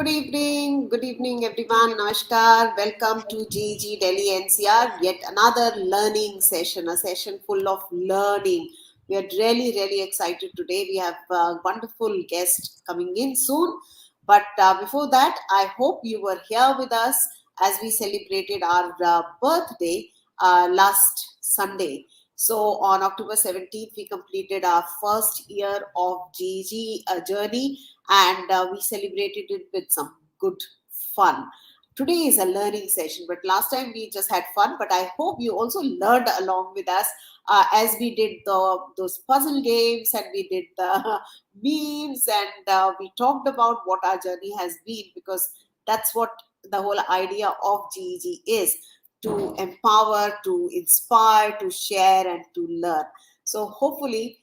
Good evening everyone. Namaskar. Welcome to GEG Delhi NCR. Yet another learning session, a session full of learning. We are really excited today. We have a wonderful guest coming in soon. But before that, I hope you were here with us as we celebrated our birthday last Sunday. So on October 17th, we completed our first year of GEG journey, and we celebrated it with some good fun. Today is a learning session, but last time we just had fun. But I hope you also learned along with us as we did those puzzle games, and we did the memes, and we talked about what our journey has been, because that's what the whole idea of GEG is: to empower, to inspire, to share, and to learn. So hopefully,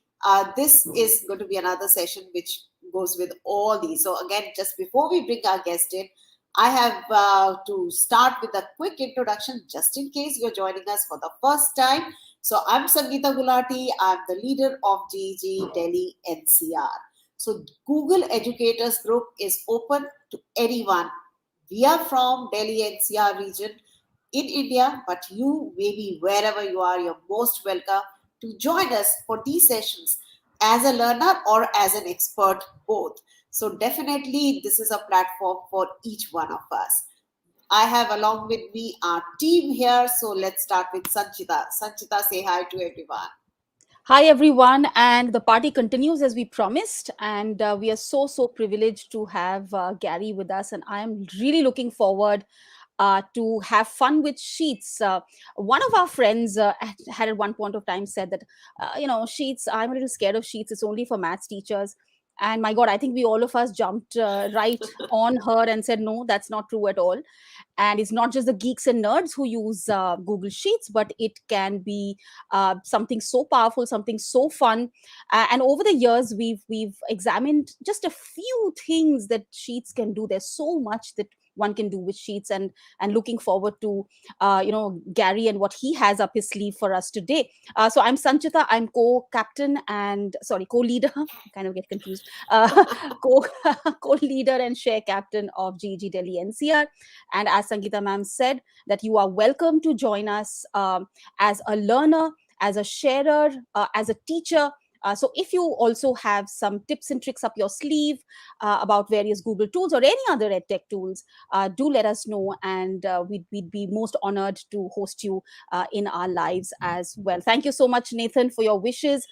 this is going to be another session which goes with all these. So again, just before we bring our guest in, I have to start with a quick introduction, just in case you're joining us for the first time. So I'm Sangeeta Gulati. I'm the leader of GEG Delhi NCR. So Google Educators Group is open to anyone. We are from Delhi NCR region in India, but you, maybe wherever you are, you're most welcome to join us for these sessions as a learner or as an expert, both. So definitely this is a platform for each one of us. I have along with me our team here. So let's start with Sanchita. Sanchita, say hi to everyone. Hi, everyone. And the party continues as we promised. And we are so privileged to have Gary with us. And I am really looking forward to have fun with sheets. One of our friends had at one point of time said that, sheets, I'm a little scared of sheets. It's only for maths teachers. And my God, I think we all of us jumped right on her and said, no, that's not true at all. And it's not just the geeks and nerds who use Google Sheets, but it can be something so powerful, something so fun. And over the years, we've examined just a few things that Sheets can do. There's so much that one can do with Sheets, and looking forward to Gary and what he has up his sleeve for us today. So I'm Sanchita. I'm co-captain and co-leader. I kind of get confused. Co co-leader and share captain of GEG Delhi NCR. And as Sangeeta ma'am said, that you are welcome to join us as a learner, as a sharer, as a teacher. So if you also have some tips and tricks up your sleeve about various Google tools or any other EdTech tools, do let us know, and we'd be most honored to host you in our lives as well. Thank you so much, Nathan, for your wishes.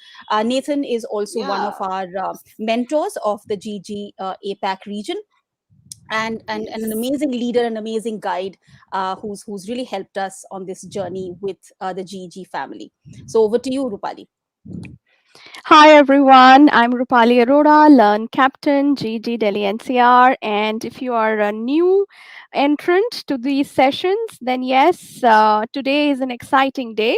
Nathan is also one of Yeah. our mentors of the GG APAC region, and an Yes. amazing leader, an amazing guide, who's really helped us on this journey with the GEG family. So over to you, Rupali. Hi everyone, I'm Rupali Arora, Learn Captain, GG Delhi NCR. And if you are a new entrant to these sessions, then yes, today is an exciting day,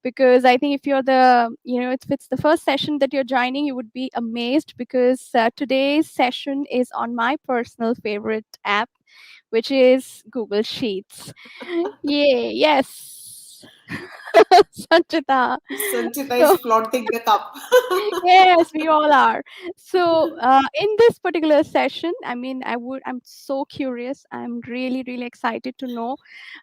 because I think if you're if it's the first session that you're joining, you would be amazed, because today's session is on my personal favorite app, which is Google Sheets. Yay, yes. Sanchita. Sanchita is So, flaunting the cup. yes, we all are. So in this particular session, I'm so curious, I'm really excited to know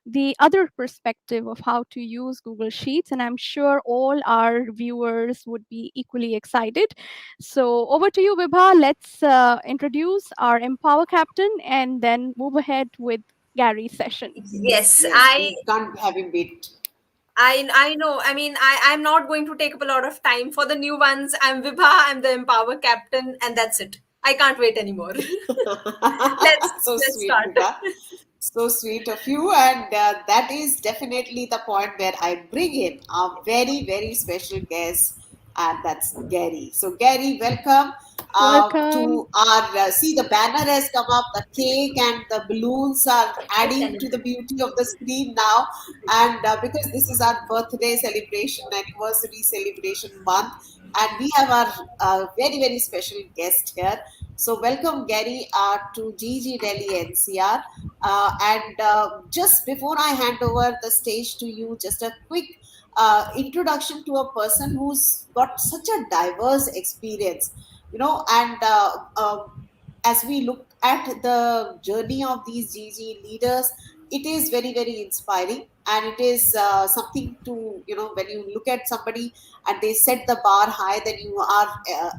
the other perspective of how to use Google Sheets, and I'm sure all our viewers would be equally excited. So over to you, Vibha. Let's introduce our Empower Captain and then move ahead with Gary's session. Yes, Yes, yes. I We can't have him wait. I know. I mean, I'm not going to take up a lot of time for the new ones. I'm Vibha. I'm the Empower Captain, and that's it. I can't wait anymore. So Let's sweet, start. Vibha. So sweet of you. And that is definitely the point where I bring in our very special guest, and that's Gary. So, Gary, welcome Welcome. to our. See, the banner has come up, the cake and the balloons are adding to the beauty of the screen now. And because this is our birthday celebration, anniversary celebration month, and we have our very special guest here. So, welcome, Gary, to GG Delhi NCR. And just before I hand over the stage to you, just a quick introduction to a person who's got such a diverse experience, and as we look at the journey of these GG leaders, it is very, very inspiring. And it is something to, when you look at somebody and they set the bar high, then you are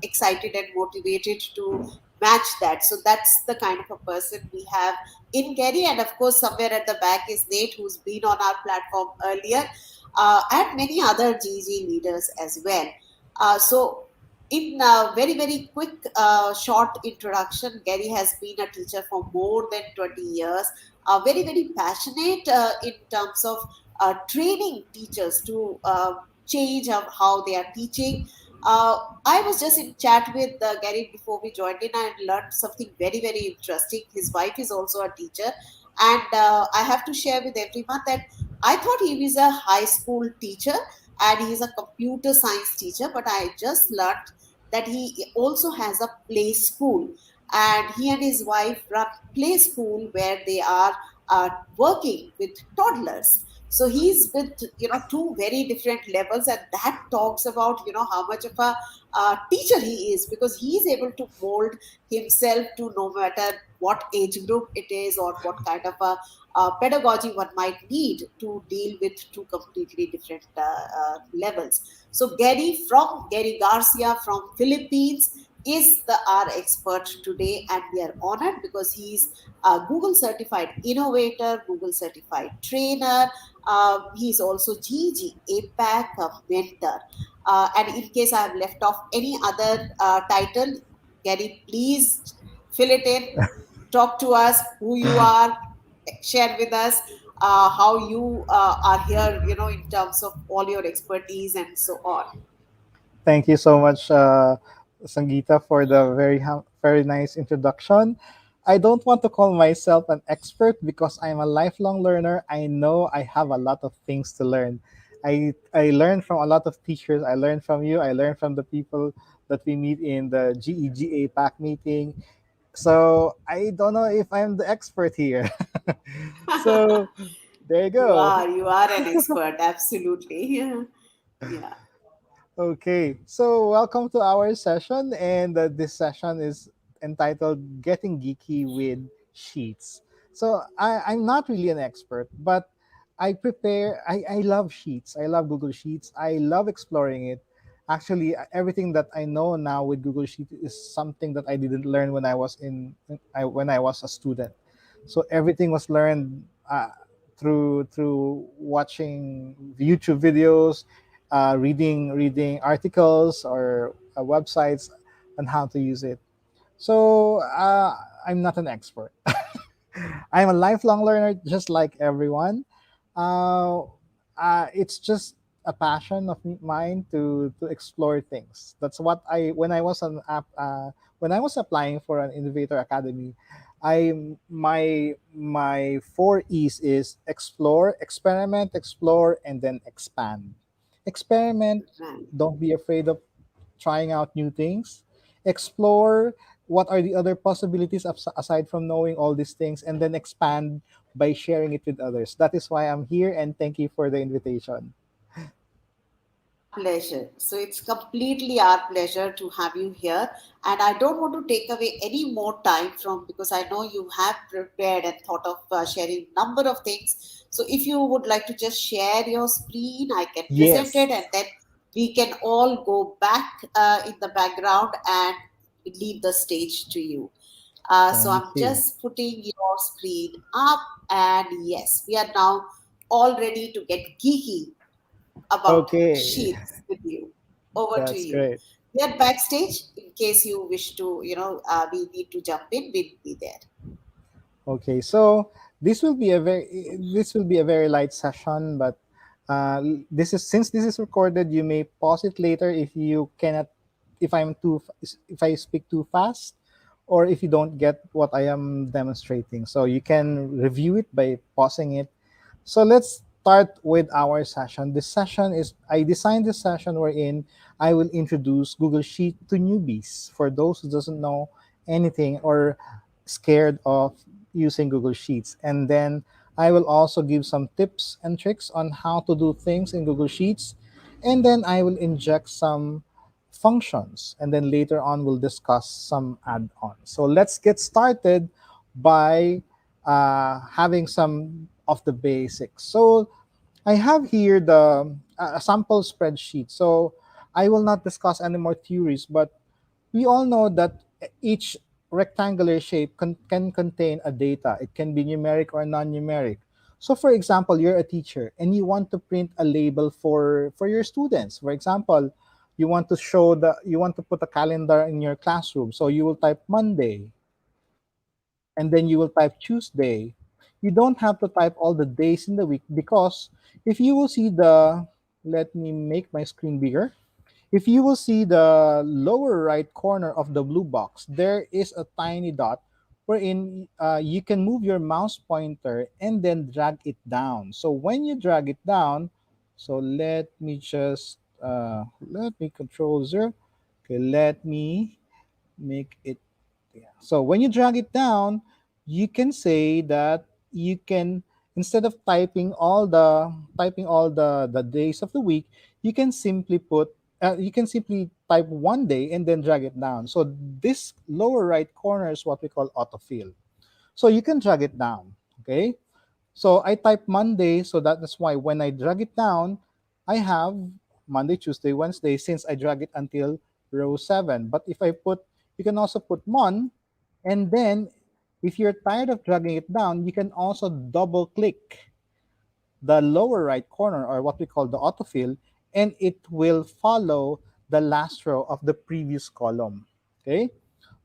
excited and motivated to match that. So that's the kind of a person we have in Gary. And of course, somewhere at the back is Nate, who's been on our platform earlier, and many other GG leaders as well. So, in a very, very quick, short introduction, Gary has been a teacher for more than 20 years, very, very passionate in terms of training teachers to change of how they are teaching. I was just in chat with Gary before we joined in and learned something very, very interesting. His wife is also a teacher. And I have to share with everyone that I thought he was a high school teacher and he's a computer science teacher, but I just learned that he also has a play school, and he and his wife run play school where they are working with toddlers. So he's with two very different levels, and that talks about how much of a teacher he is, because he is able to mold himself to no matter what age group it is or what kind of a pedagogy one might need to deal with two completely different levels. So Gary Garcia from Philippines is our expert today, and we are honored because he's a Google certified innovator, Google certified trainer. He's also GG APAC mentor. And in case I have left off any other title, Gary, please fill it in. Talk to us who you are, share with us how you are here, in terms of all your expertise and so on. Thank you so much, Sangeeta, for the very nice introduction. I don't want to call myself an expert because I'm a lifelong learner. I know I have a lot of things to learn. I learn from a lot of teachers. I learn from you. I learn from the people that we meet in the GEG APAC meeting. So I don't know if I'm the expert here. So there you you go. are you are an expert, absolutely. Yeah. Yeah. Okay, so welcome to our session, and this session is entitled Getting Geeky with Sheets. So I'm not really an expert, but I love Sheets. I love Google Sheets. I love exploring it. Actually, everything that I know now with Google Sheets is something that I didn't learn when when I was a student. So everything was learned through watching YouTube videos, reading articles or websites on how to use it. So I'm not an expert. I'm a lifelong learner, just like everyone. Uh, it's just a passion of mine to explore things. That's what I when I was applying for an Innovator Academy. I my four E's is explore, experiment, explore, and then expand. Experiment. Right. Don't be afraid of trying out new things. Explore what are the other possibilities aside from knowing all these things, and then expand by sharing it with others. That is why I'm here, and thank you for the invitation. Our pleasure. So it's completely our pleasure to have you here. And I don't want to take away any more time from, because I know you have prepared and thought of sharing number of things. So if you would like to just share your screen, I can present Yes. it, and then we can all go back in the background and leave the stage to you. So Thank I'm you. just putting your screen up, and yes, we are now all ready to get geeky about Okay. sheets with you. Over to That's you. great. We are backstage in case you wish to, we need to jump in, we'll be there. Okay, so this will be a very light session, but this is since this is recorded, you may pause it later if you cannot, if I speak too fast, or if you don't get what I am demonstrating. So you can review it by pausing it. So let's start with our session. This session is I designed this session wherein I will introduce Google Sheet to newbies, for those who doesn't know anything or scared of using Google Sheets. And then I will also give some tips and tricks on how to do things in Google Sheets. And then I will inject some functions, and then later on we'll discuss some add-ons. So let's get started by having some of the basics. So I have here the a sample spreadsheet. So I will not discuss any more theories, but we all know that each rectangular shape can contain a data. It can be numeric or non-numeric. So for example, you're a teacher and you want to print a label for your students. For example, you want to put a calendar in your classroom. So you will type Monday and then you will type Tuesday. You don't have to type all the days in the week, because if you will see let me make my screen bigger. If you will see the lower right corner of the blue box, there is a tiny dot wherein you can move your mouse pointer and then drag it down. So when you drag it down, so let me control zero. Okay, let me make it. Yeah. So when you drag it down, you can say that you can, instead of typing all the days of the week, you can simply type one day and then drag it down. So this lower right corner is what we call autofill. So you can drag it down. Okay. So I type Monday, so that is why when I drag it down, I have Monday, Tuesday, Wednesday, since I drag it until row 7. But if I put, you can also put mon, and then if you're tired of dragging it down, you can also double click the lower right corner, or what we call the autofill, and it will follow the last row of the previous column. Okay?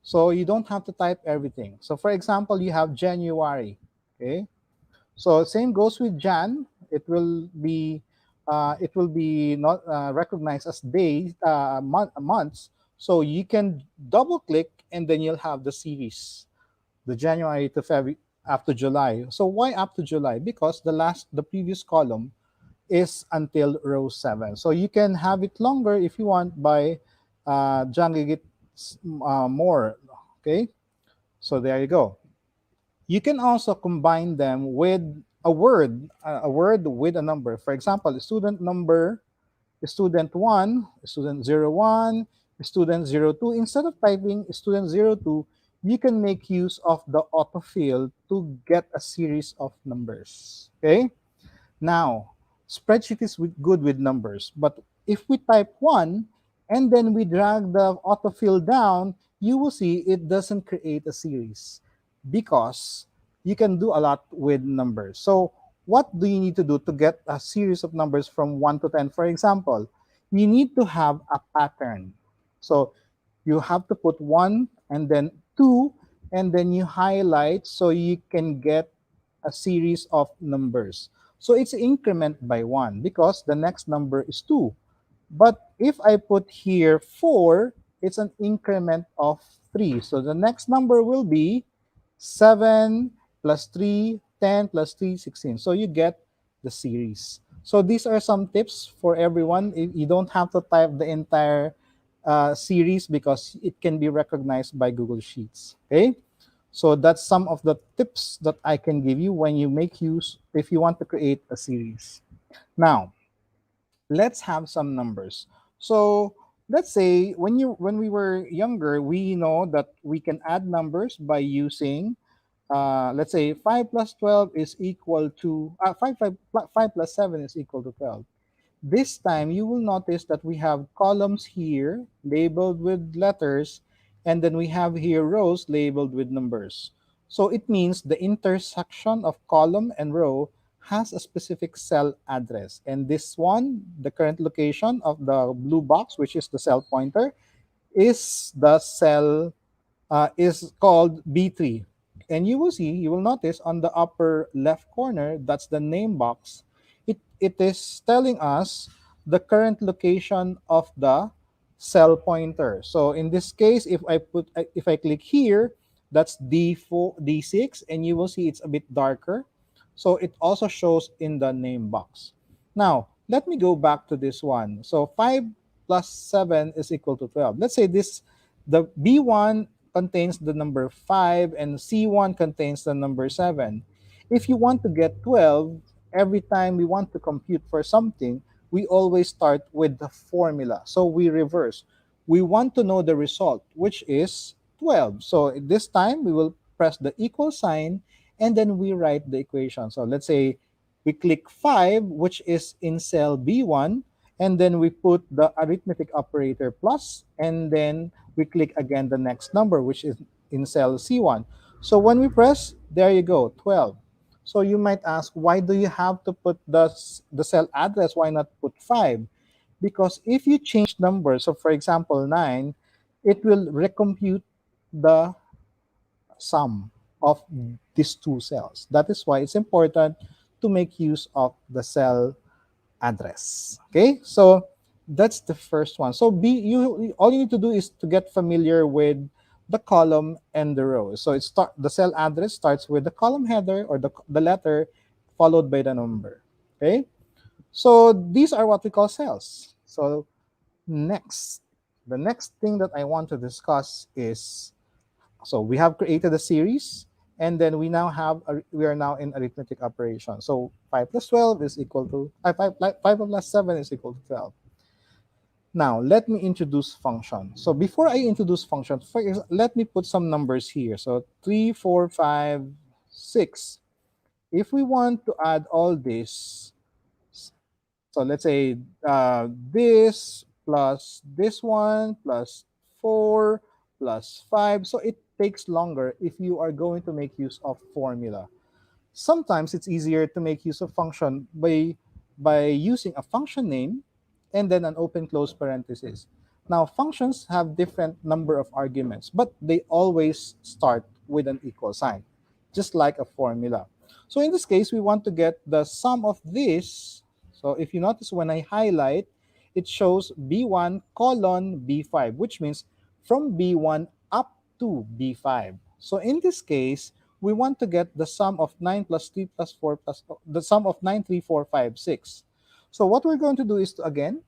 So you don't have to type everything. So for example, you have January. Okay? So same goes with Jan. It will be not recognized as days, months. So you can double click and then you'll have the series, the January to February up to July. So why up to July? Because the previous column is until row 7. So you can have it longer if you want by dragging it more. Okay. So there you go. You can also combine them with a word with a number. For example, student number, student 1, student 01, student 02. Instead of typing student 02, you can make use of the autofill to get a series of numbers. Okay? Now, spreadsheet is good with numbers, but if we type 1 and then we drag the autofill down, you will see it doesn't create a series, because you can do a lot with numbers. So what do you need to do to get a series of numbers from 1 to 10? For example, you need to have a pattern. So you have to put 1 and then 2, and then you highlight so you can get a series of numbers. So it's increment by 1 because the next number is 2. But if I put here 4, it's an increment of 3. So the next number will be 7 plus 3, 10 plus 3, 16. So you get the series. So these are some tips for everyone. You don't have to type the entire series because it can be recognized by Google Sheets. Okay. So that's some of the tips that I can give you when you make use, if you want to create a series. Now, let's have some numbers. So let's say when we were younger, we know that we can add numbers by using, let's say 5 plus 12 is equal to 5 plus 7 is equal to 12. This time, you will notice that we have columns here labeled with letters, and then we have here rows labeled with numbers. So it means the intersection of column and row has a specific cell address. And this one, the current location of the blue box, which is the cell pointer, is the cell is called B3. And you will notice on the upper left corner, that's the name box. It is telling us the current location of the cell pointer. So in this case, if I click here, that's D4, D6, and you will see it's a bit darker. So it also shows in the name box. Now, let me go back to this one. So 5 plus 7 is equal to 12. Let's say the B1 contains the number 5 and C1 contains the number 7. If you want to get 12, every time we want to compute for something, we always start with the formula. So we reverse. we want to know the result, which is 12. So this time we will press the equal sign and then we write the equation. So let's say we click 5, which is in cell B1, and then we put the arithmetic operator plus, and then we click again the next number, which is in cell C1. So when we press, there you go, 12. So you might ask, why do you have to put the cell address? Why not put 5? Because if you change numbers, so for example 9, it will recompute the sum of these two cells. That is why it's important to make use of the cell address. Okay, so that's the first one. So you all you need to do is to get familiar with the column and the row. So the cell address starts with the column header or the letter followed by the number. Okay, so these are what we call cells. So next, the next thing that I want to discuss is, so we have created a series, and then we are now in arithmetic operation. So 5 plus 12 is equal to 5 plus 7 is equal to 12. Now let me introduce function. So before I introduce function, let me put some numbers here. So 3, 4, 5, 6. If we want to add all this, so let's say this plus this one plus 4 plus 5. So it takes longer if you are going to make use of formula. Sometimes it's easier to make use of function by using a function name and then an open close parenthesis. Now functions have different number of arguments, but they always start with an equal sign, just like a formula. So in this case, we want to get the sum of this. So if you notice, when I highlight, it shows B1 colon B5, which means from B1 up to B5. So in this case, we want to get the sum of 9 plus 3 plus 4 plus the sum of 9, 3, 4, 5, 6. So what we're going to do is to again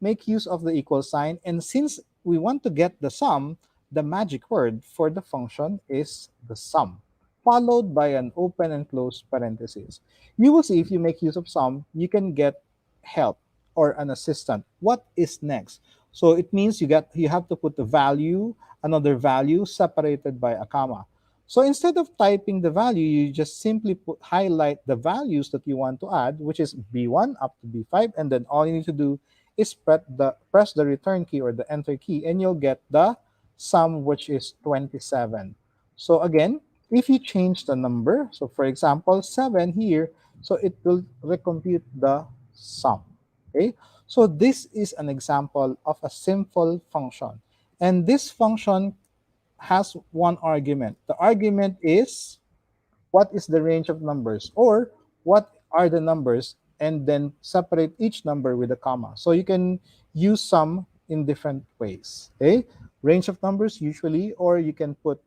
make use of the equal sign. And since we want to get the sum, the magic word for the function is the sum, followed by an open and close parenthesis. You will see if you make use of sum, you can get help or an assistant. What is next? So it means you have to put the value, another value separated by a comma. So instead of typing the value, you just simply highlight the values that you want to add, which is B1 up to B5, and then all you need to do is press the return key or the enter key, and you'll get the sum, which is 27. So again, if you change the number, so for example 7 here, so it will recompute the sum. Okay, so this is an example of a simple function, and this function has one argument. The argument is what is the range of numbers, or what are the numbers, and then separate each number with a comma. So you can use sum in different ways. Okay, range of numbers usually, or you can put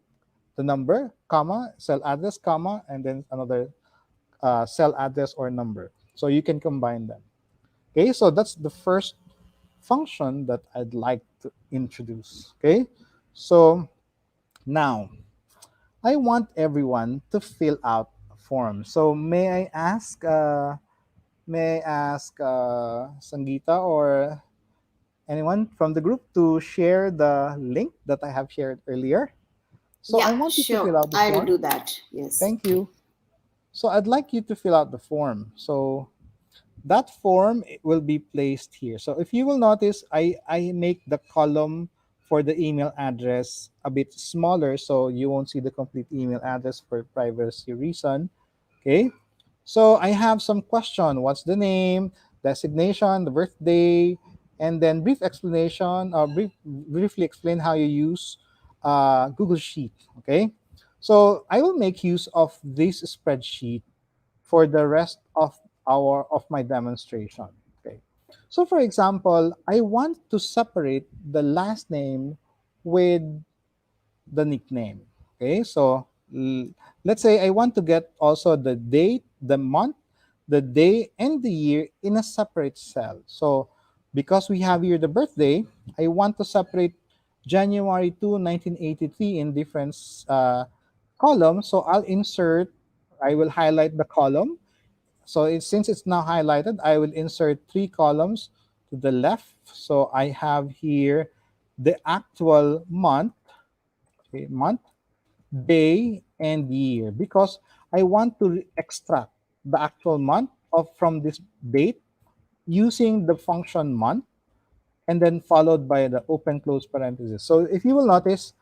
the number, comma, cell address, comma, and then another cell address or number. So you can combine them. Okay, so that's the first function that I'd like to introduce. Okay, so now I want everyone to fill out a form. So may I ask Sangeeta or anyone from the group to share the link that I have shared earlier? So I Yeah, want you to fill sure. out the I will form. do that. Yes. Thank you. So I'd like you to fill out the form. So that form will be placed here. So if you will notice, I make the column for the email address a bit smaller so you won't see the complete email address for privacy reason. Okay. So I have some question. What's the name, designation, the birthday, and then brief explanation, briefly explain how you use Google Sheet. Okay. So I will make use of this spreadsheet for the rest of my demonstration. Okay. So for example, I want to separate the last name with the nickname. Okay, so let's say I want to get also the date, the month, the day, and the year in a separate cell. So because we have here the birthday, I want to separate January 2, 1983 in different columns. So I will highlight the column. So since it's now highlighted, I will insert 3 columns to the left. So I have here the actual month, okay, month, day, and year, because I want to extract the actual month of from this date using the function month, and then followed by the open close parenthesis. So if you will notice,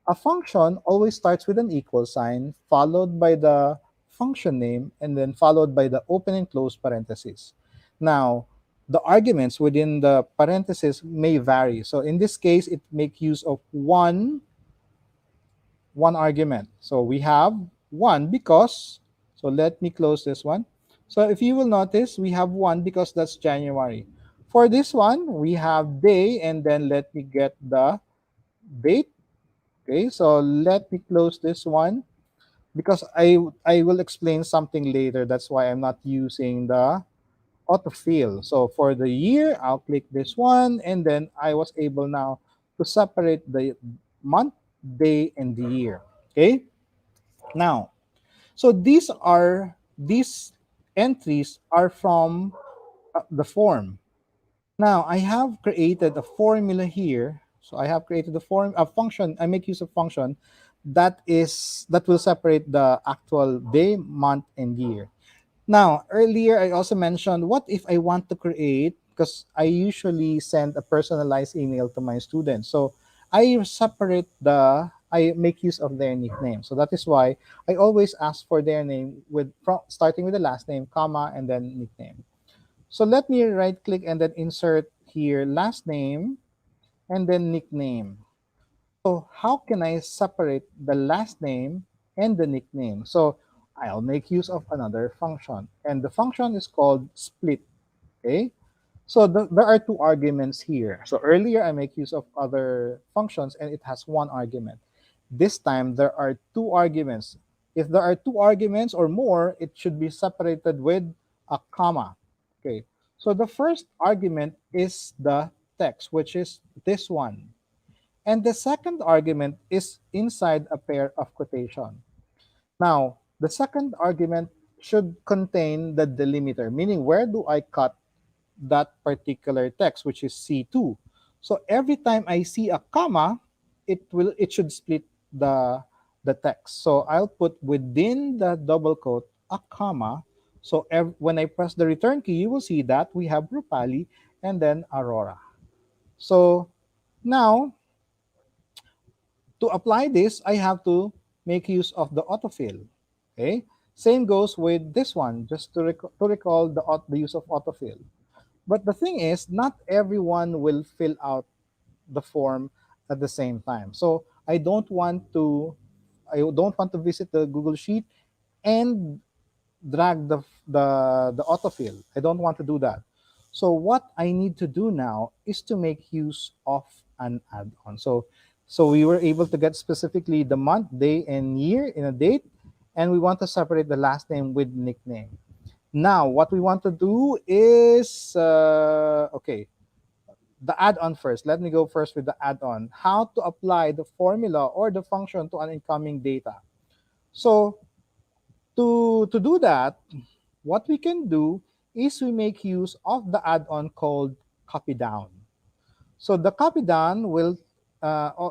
a function always starts with an equal sign, followed by the function name, and then followed by the open and close parenthesis. Now, the arguments within the parenthesis may vary. So in this case, it make use of one argument. So we have one because, so let me close this one. So if you will notice, we have one because that's January. For this one, we have day, and then let me get the date. Okay, so let me close this one because I will explain something later. That's why I'm not using the autofill. So for the year, I'll click this one, and then I was able now to separate the month, day, and the year. Okay, now, so these entries are from the form. Now I have created a formula here. So I have created a function. I make use of function that will separate the actual day, month, and year. Now, earlier I also mentioned, what if I want to create, because I usually send a personalized email to my students. So I make use of their nickname. So that is why I always ask for their name starting with the last name, comma, and then nickname. So let me right click and then insert here last name and then nickname. So how can I separate the last name and the nickname? So I'll make use of another function, and the function is called split. Okay. So there are two arguments here. So earlier I make use of other functions and it has one argument. This time there are two arguments. If there are two arguments or more, it should be separated with a comma. Okay. So the first argument is the text, which is this one. And the second argument is inside a pair of quotation. Now, the second argument should contain the delimiter, meaning where do I cut that particular text, which is C2. So every time I see a comma, it should split the text. So I'll put within the double quote a comma. So when I press the return key, you will see that we have Rupali and then Aurora. So now, to apply this, I have to make use of the autofill. Okay. Same goes with this one, just to recall the use of autofill. But the thing is, not everyone will fill out the form at the same time. So I don't want to visit the Google Sheet and drag the autofill. I don't want to do that. So what I need to do now is to make use of an add-on. So we were able to get specifically the month, day, and year in a date, and we want to separate the last name with nickname. Now, what we want to do is, okay, the add-on first. Let me go first with the add-on. How to apply the formula or the function to an incoming data. So to do that, what we can do is we make use of the add-on called copy down. So the copy down will,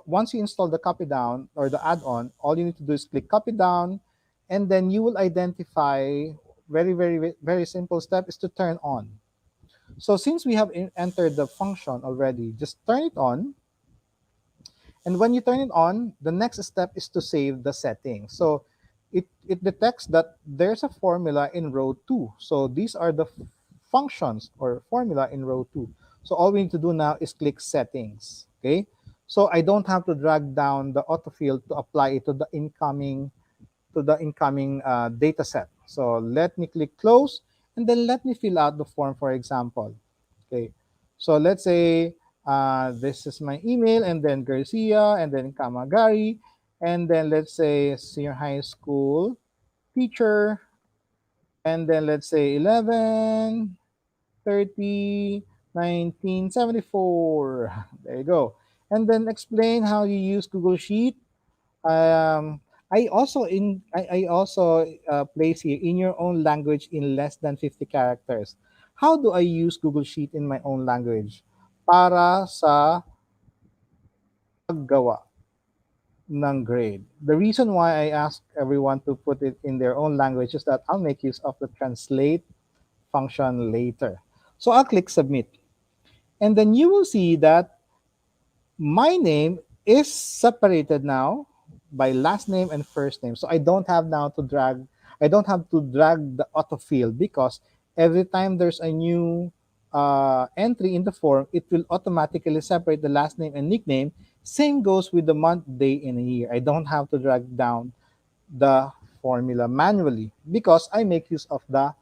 once you install the copy down or the add-on, all you need to do is click copy down, and then you will identify, very, very, very simple step is to turn on. So since we have entered the function already, just turn it on. And when you turn it on, the next step is to save the settings. So it detects that there's a formula in row 2. So these are the functions or formula in row 2. So all we need to do now is click settings. Okay. So I don't have to drag down the autofill to apply it to the incoming data set. So let me click close, and then let me fill out the form, for example. Okay, so let's say this is my email, and then Garcia, and then Kamagari, and then let's say senior high school teacher, and then let's say 11/30/1974. There you go. And then explain how you use Google Sheet. I also place here in your own language in less than 50 characters. How do I use Google Sheet in my own language? Para sa paggawa ng grade. The reason why I ask everyone to put it in their own language is that I'll make use of the translate function later. So I'll click submit. And then you will see that my name is separated now by last name and first name. So I don't have to drag the autofill because every time there's a new entry in the form, it will automatically separate the last name and nickname. Same goes with the month, day, and a year. I don't have to drag down the formula manually because I make use of the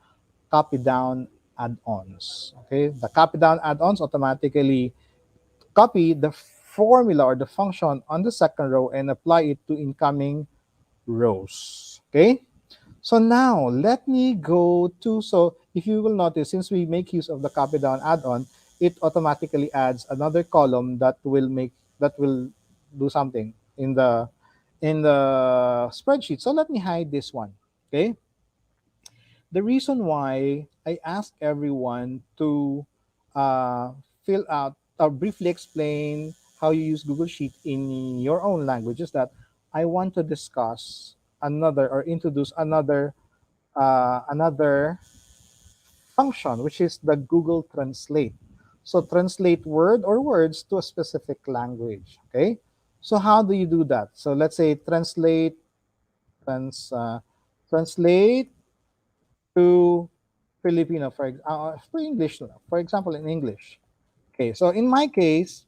copy down add-ons. Okay, the copy down add-ons automatically copy the formula or the function on the second row and apply it to incoming rows. Okay, so now let me go to, so if you will notice, since we make use of the copy down add-on, it automatically adds another column that will do something in the spreadsheet. So let me hide this one. Okay, the reason why I ask everyone to fill out or briefly explain how you use Google Sheet in your own language is that I want to discuss another or introduce another function, which is the Google Translate. So translate word or words to a specific language. Okay. So how do you do that? So let's say translate to Filipino for English, for example, in English. Okay, so in my case,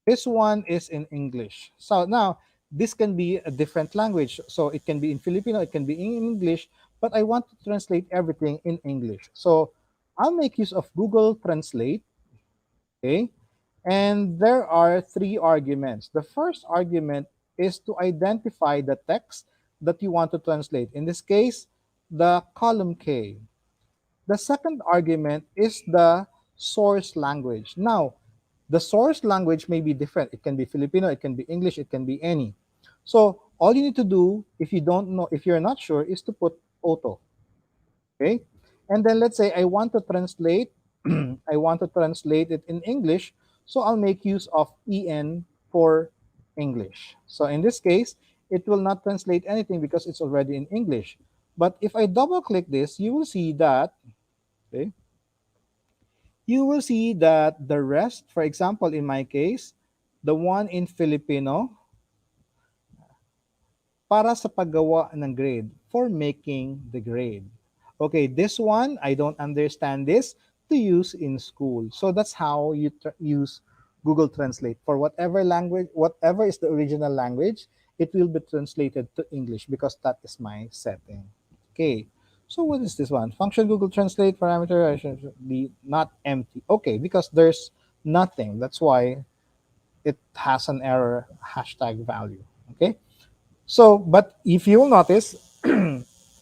this one is in English. So now this can be a different language. So it can be in Filipino, it can be in English, but I want to translate everything in English. So I'll make use of Google Translate. Okay, and there are three arguments. The first argument is to identify the text that you want to translate. In this case, the column K. The second argument is the source language. Now, the source language may be different. It can be Filipino, it can be English, it can be any. So all you need to do, if you don't know, if you're not sure, is to put auto. Okay, and then let's say I want to translate, I want to translate it in English. So I'll make use of en for English. So in this case, it will not translate anything because it's already in English. But if I double click this, you will see that, okay, you will see that the rest, for example, in my case, the one in Filipino, para sa paggawa ng grade, for making the grade. Okay, this one, I don't understand this to use in school. So that's how you use Google Translate. For whatever language, whatever is the original language, it will be translated to English because that is my setting. Okay, so what is this one? Function Google Translate parameter, I should be not empty. Okay, because there's nothing. That's why it has an error hashtag value. Okay, so, but if you will notice,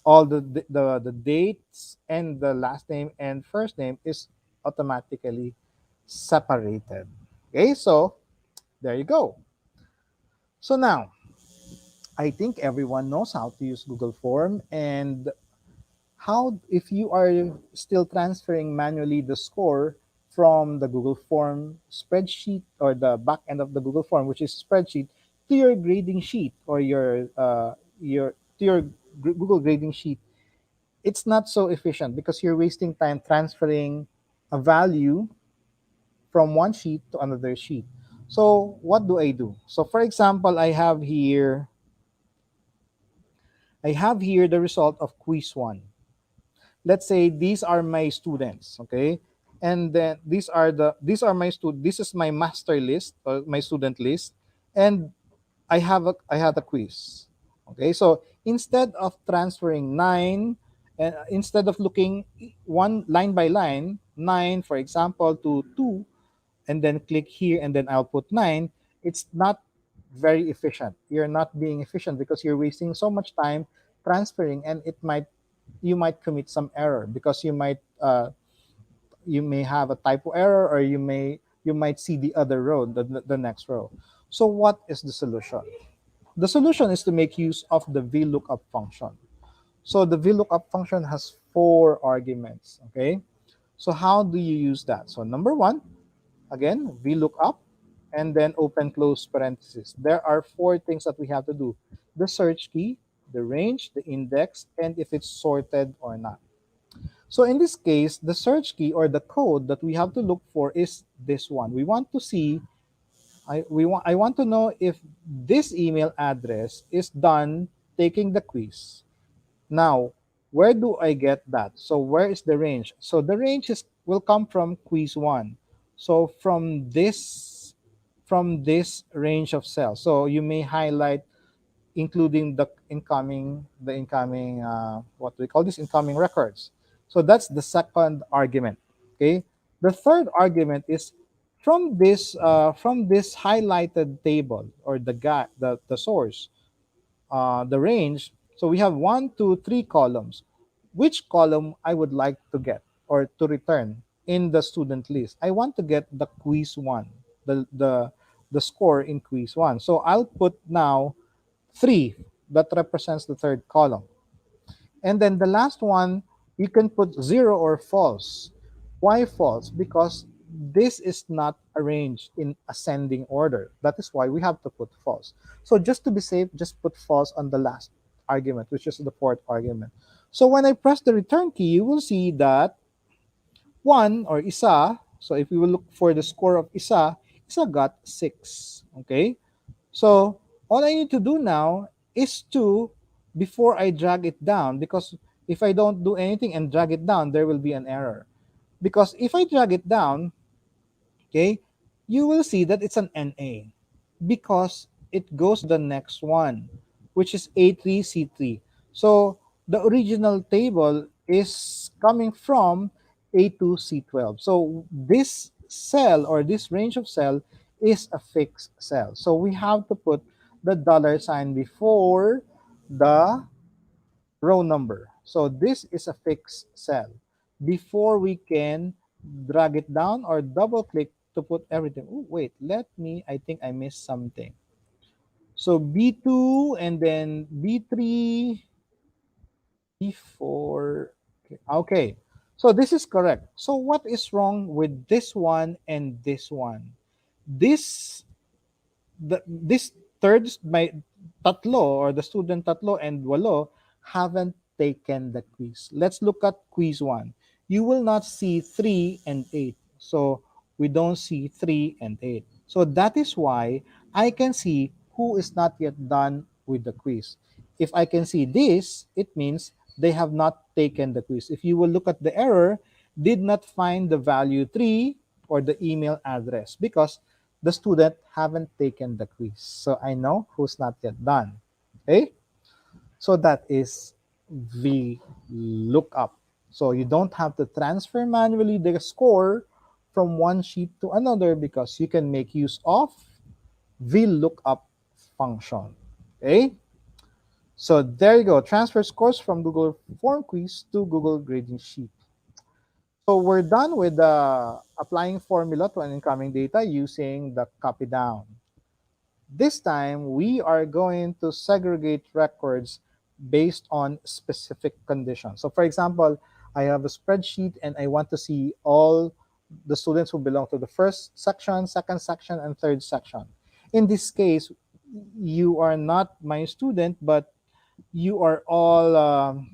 all the dates and the last name and first name is automatically separated. Okay, so there you go. So now, I think everyone knows how to use Google Form and how, if you are still transferring manually the score from the Google Form spreadsheet or the back end of the Google Form, which is spreadsheet, to your grading sheet or your Google grading sheet, it's not so efficient because you're wasting time transferring a value from one sheet to another sheet. So what do I do? So for example, I have here the result of quiz 1. Let's say these are my students, okay, and then these are my this is my master list or my student list, and I had a quiz. Okay, so instead of transferring 9 and instead of looking one line by line, 9 for example to 2, and then click here and then I'll put 9, it's not very efficient. You're not being efficient because you're wasting so much time transferring, and you might commit some error because you may have a typo error, or you might see the other row, the next row. So what is the solution? The solution is to make use of the VLOOKUP function. So the VLOOKUP function has 4 arguments. Okay, so how do you use that? So number 1, again, VLOOKUP, and then open close parenthesis. There are four things that we have to do: the search key, the range, the index, and if it's sorted or not. So in this case, the search key or the code that we have to look for is this one. We want to see, I want to know if this email address is done taking the quiz. Now, where do I get that? So where is the range? So the range is will come from quiz one. So from this range of cells. So you may highlight including the incoming what do we call this, incoming records. So that's the second argument. Okay. The third argument is from this highlighted table, or the source, the range. So we have 1, 2, 3 columns. Which column I would like to get or to return in the student list? I want to get the quiz one, the score in quiz one. So I'll put now 3, that represents the third column. And then the last one, you can put 0 or false. Why false? Because this is not arranged in ascending order. That is why we have to put false. So just to be safe, just put false on the last argument, which is the fourth argument. So when I press the return key, you will see that 1 or isa, so if we will look for the score of isa got 6. Okay? So all I need to do now is to, before I drag it down, because if I don't do anything and drag it down, there will be an error. Because if I drag it down, okay, you will see that it's an NA because it goes to the next one, which is A3C3. So the original table is coming from A2C12. So this cell or this range of cell is a fixed cell. So we have to put the $sign before the row number. So this is a fixed cell. Before we can drag it down or double click to put everything. Oh, wait, I think I missed something. So B2 and then B3, B4. Okay. So this is correct. So what is wrong with this one and this one? This third, my tatlo, or the student tatlo and walo, haven't taken the quiz. Let's look at quiz 1. You will not see 3 and 8. So we don't see 3 and 8. So that is why I can see who is not yet done with the quiz. If I can see this, it means they have not taken the quiz. If you will look at the error, did not find the value 3 or the email address, because the student haven't taken the quiz. So I know who's not yet done. Okay? So that is the lookup. So you don't have to transfer manually the score from one sheet to another, because you can make use of the lookup function. Okay? So there you go. Transfer scores from Google Form Quiz to Google Grading Sheet. So we're done with applying formula to an incoming data using the copy down. This time, we are going to segregate records based on specific conditions. So for example, I have a spreadsheet and I want to see all the students who belong to the first section, second section, and third section. In this case, you are not my student, but you are all,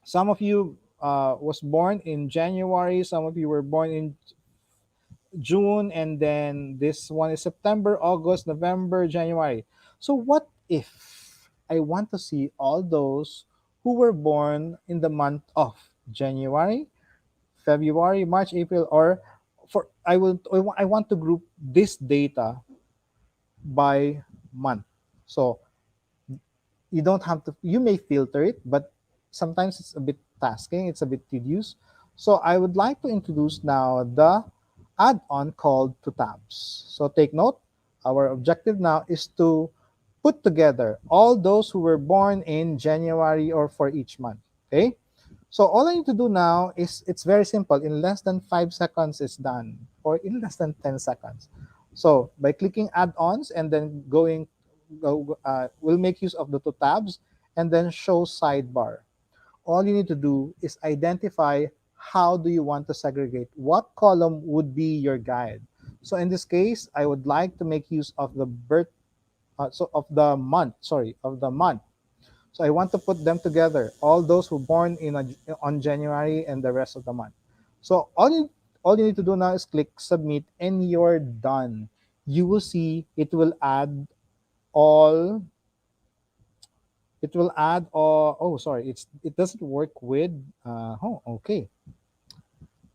some of you was born in January, some of you were born in June, and then this one is September, August, November, January. So what if I want to see all those who were born in the month of January, February, March, April, or I want to group this data by month. So you don't have to, you may filter it, but sometimes it's a bit tasking, it's a bit tedious. So I would like to introduce now the add-on called to tabs. So take note, our objective now is to put together all those who were born in January or for each month. Okay? So all I need to do now is, it's very simple. In less than 5 seconds, it's done, or in less than 10 seconds. So by clicking add-ons and then we'll make use of the two tabs and then show sidebar. All you need to do is identify how do you want to segregate, what column would be your guide. So in this case, I would like to make use of the birth, so of the month, sorry, of the month. So I want to put them together, all those who born on January and the rest of the month. So all you need to do now is click submit and you're done. You will see all it will add all. Oh, sorry, it doesn't work with oh, okay.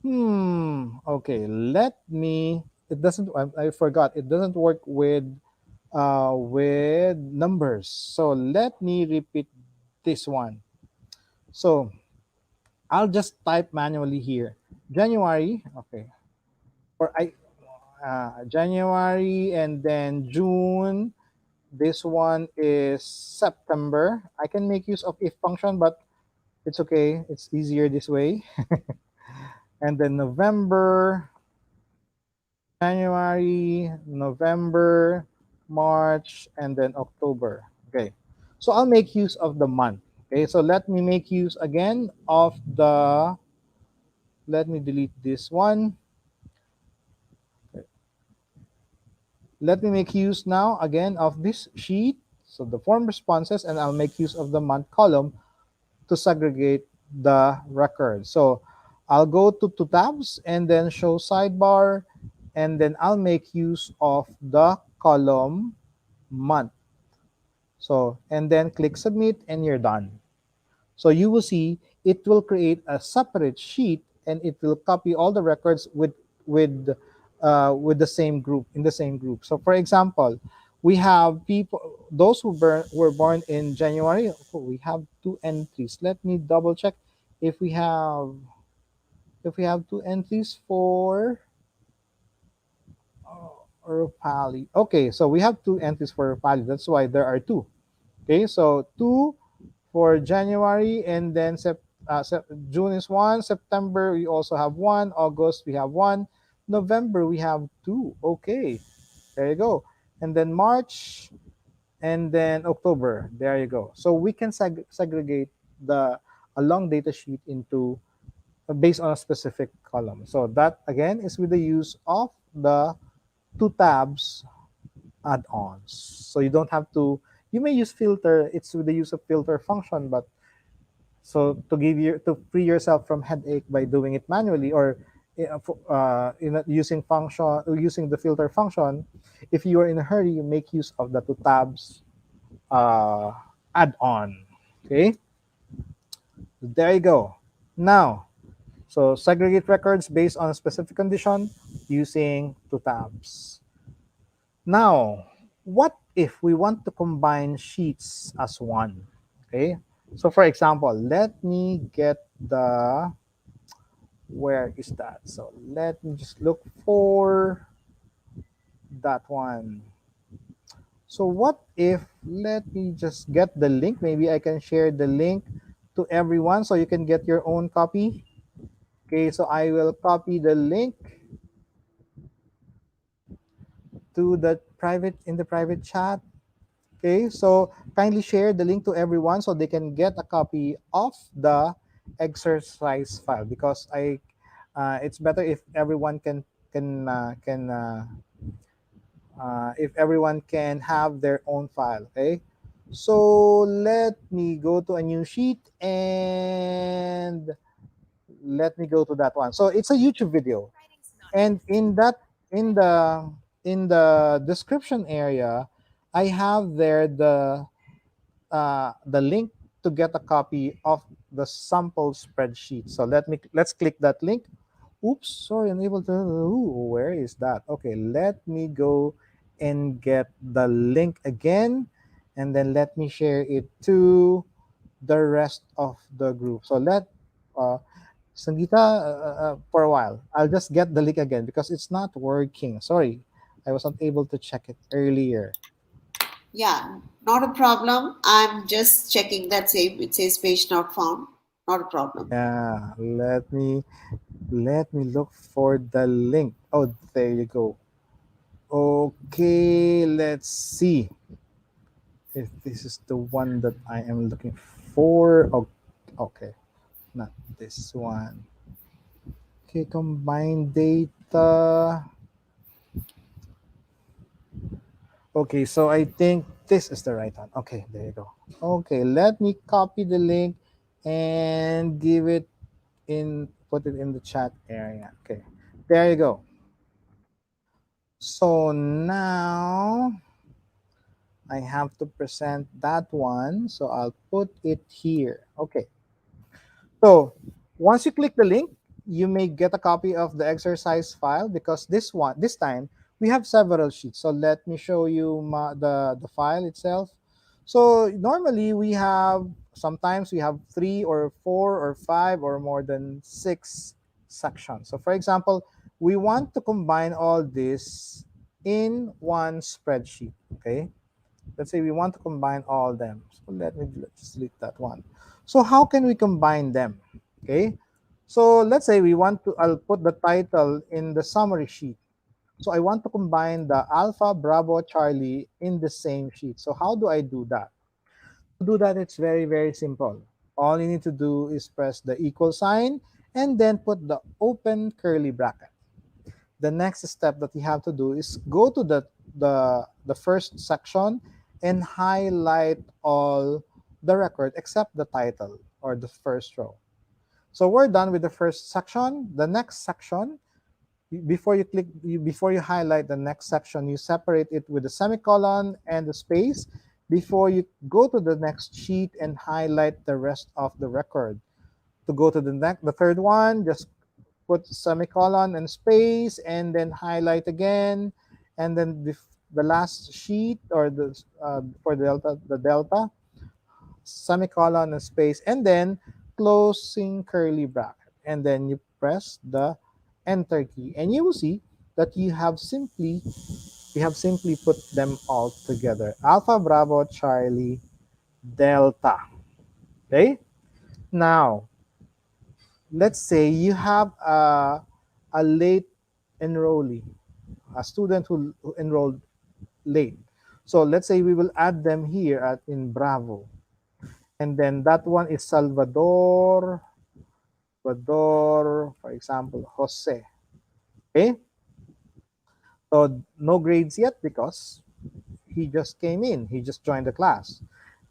Okay, let me it doesn't I forgot, it doesn't work with numbers. So let me repeat this one. So I'll just type manually here. January, okay. Or I January, and then June. This one is September. I can make use of if function, but it's okay. It's easier this way. And then November, January, November, March, and then October. Okay. So I'll make use of the month. Okay. So let me make use again of the, let me delete this one. Let me make use now again of this sheet. So the form responses, and I'll make use of the month column to segregate the record. So I'll go to two tabs and then show sidebar, and then I'll make use of the column month. So, and then click submit and you're done. So you will see it will create a separate sheet and it will copy all the records with the same group, in the same group. So for example, we have people, those who were born in January. Oh, we have two entries. Let me double check if we have two entries for Rupali. Okay, so we have two entries for Rupali. That's why there are two. Okay, so two for January, and then June is one, September we also have one, August we have one, November we have two. Okay, there you go. And then March, and then October. There you go. So we can segregate a long data sheet into based on a specific column. So that again is with the use of the two tabs add-ons. So you don't have to. You may use filter. It's with the use of filter function, but so to free yourself from headache by doing it manually, or using the filter function. If you are in a hurry, you make use of the two tabs add-on. Okay, there you go. Now, so segregate records based on a specific condition using two tabs. Now, what if we want to combine sheets as one? Okay, so for example, let me get the, where is that? So let me just look for that one. So what if, let me just get the link. Maybe I can share the link to everyone so you can get your own copy. Okay, so I will copy the link to the private chat. Okay, so kindly share the link to everyone so they can get a copy of the exercise file, because it's better if everyone if everyone can have their own file. Okay, so let me go to a new sheet and let me go to that one. So it's a YouTube video, and in the description area, I have there the link to get a copy of the sample spreadsheet. So let's click that link. Oops, sorry, unable to. Ooh, where is that? Okay, let me go and get the link again, and then let me share it to the rest of the group. So Sangeeta, for a while, I'll just get the link again because it's not working. Sorry, I wasn't able to check it earlier. Yeah, not a problem. I'm just checking that same. It says page not found. Not a problem. Yeah, let me look for the link. Oh, there you go. Okay, let's see if this is the one that I am looking for. Oh, okay, not this one. Okay, combine data. Okay, so I think this is the right one. Okay, there you go. Okay, let me copy the link and give it in, put it in the chat area. Okay, there you go. So now I have to present that one. So I'll put it here. Okay. So once you click the link, you may get a copy of the exercise file because this time we have several sheets. So let me show you the file itself. So normally we have, sometimes we have 3 or 4 or 5 or more than 6 sections. So for example, we want to combine all this in one spreadsheet. Okay. Let's say we want to combine all of them. So let's delete that one. So how can we combine them? Okay. So let's say we want to, I'll put the title in the summary sheet. So I want to combine the Alpha, Bravo, Charlie in the same sheet. So how do I do that? To do that, it's very, very simple. All you need to do is press the equal sign and then put the open curly bracket. The next step that you have to do is go to the first section and highlight all the record except the title or the first row. So we're done with the first section. The next section, before you highlight the next section, you separate it with the semicolon and the space before you go to the next sheet and highlight the rest of the record. To go to the third one, just put semicolon and space and then highlight again, and then the last sheet or for the delta, semicolon and space, and then closing curly bracket, and then you press the enter key and you will see that you have simply put them all together: Alpha, Bravo, Charlie, Delta. Okay, now let's say you have a late enrollee, a student who enrolled late. So let's say we will add them here in Bravo. And then that one is Salvador, for example, Jose. Okay? So no grades yet because he just came in, he just joined the class.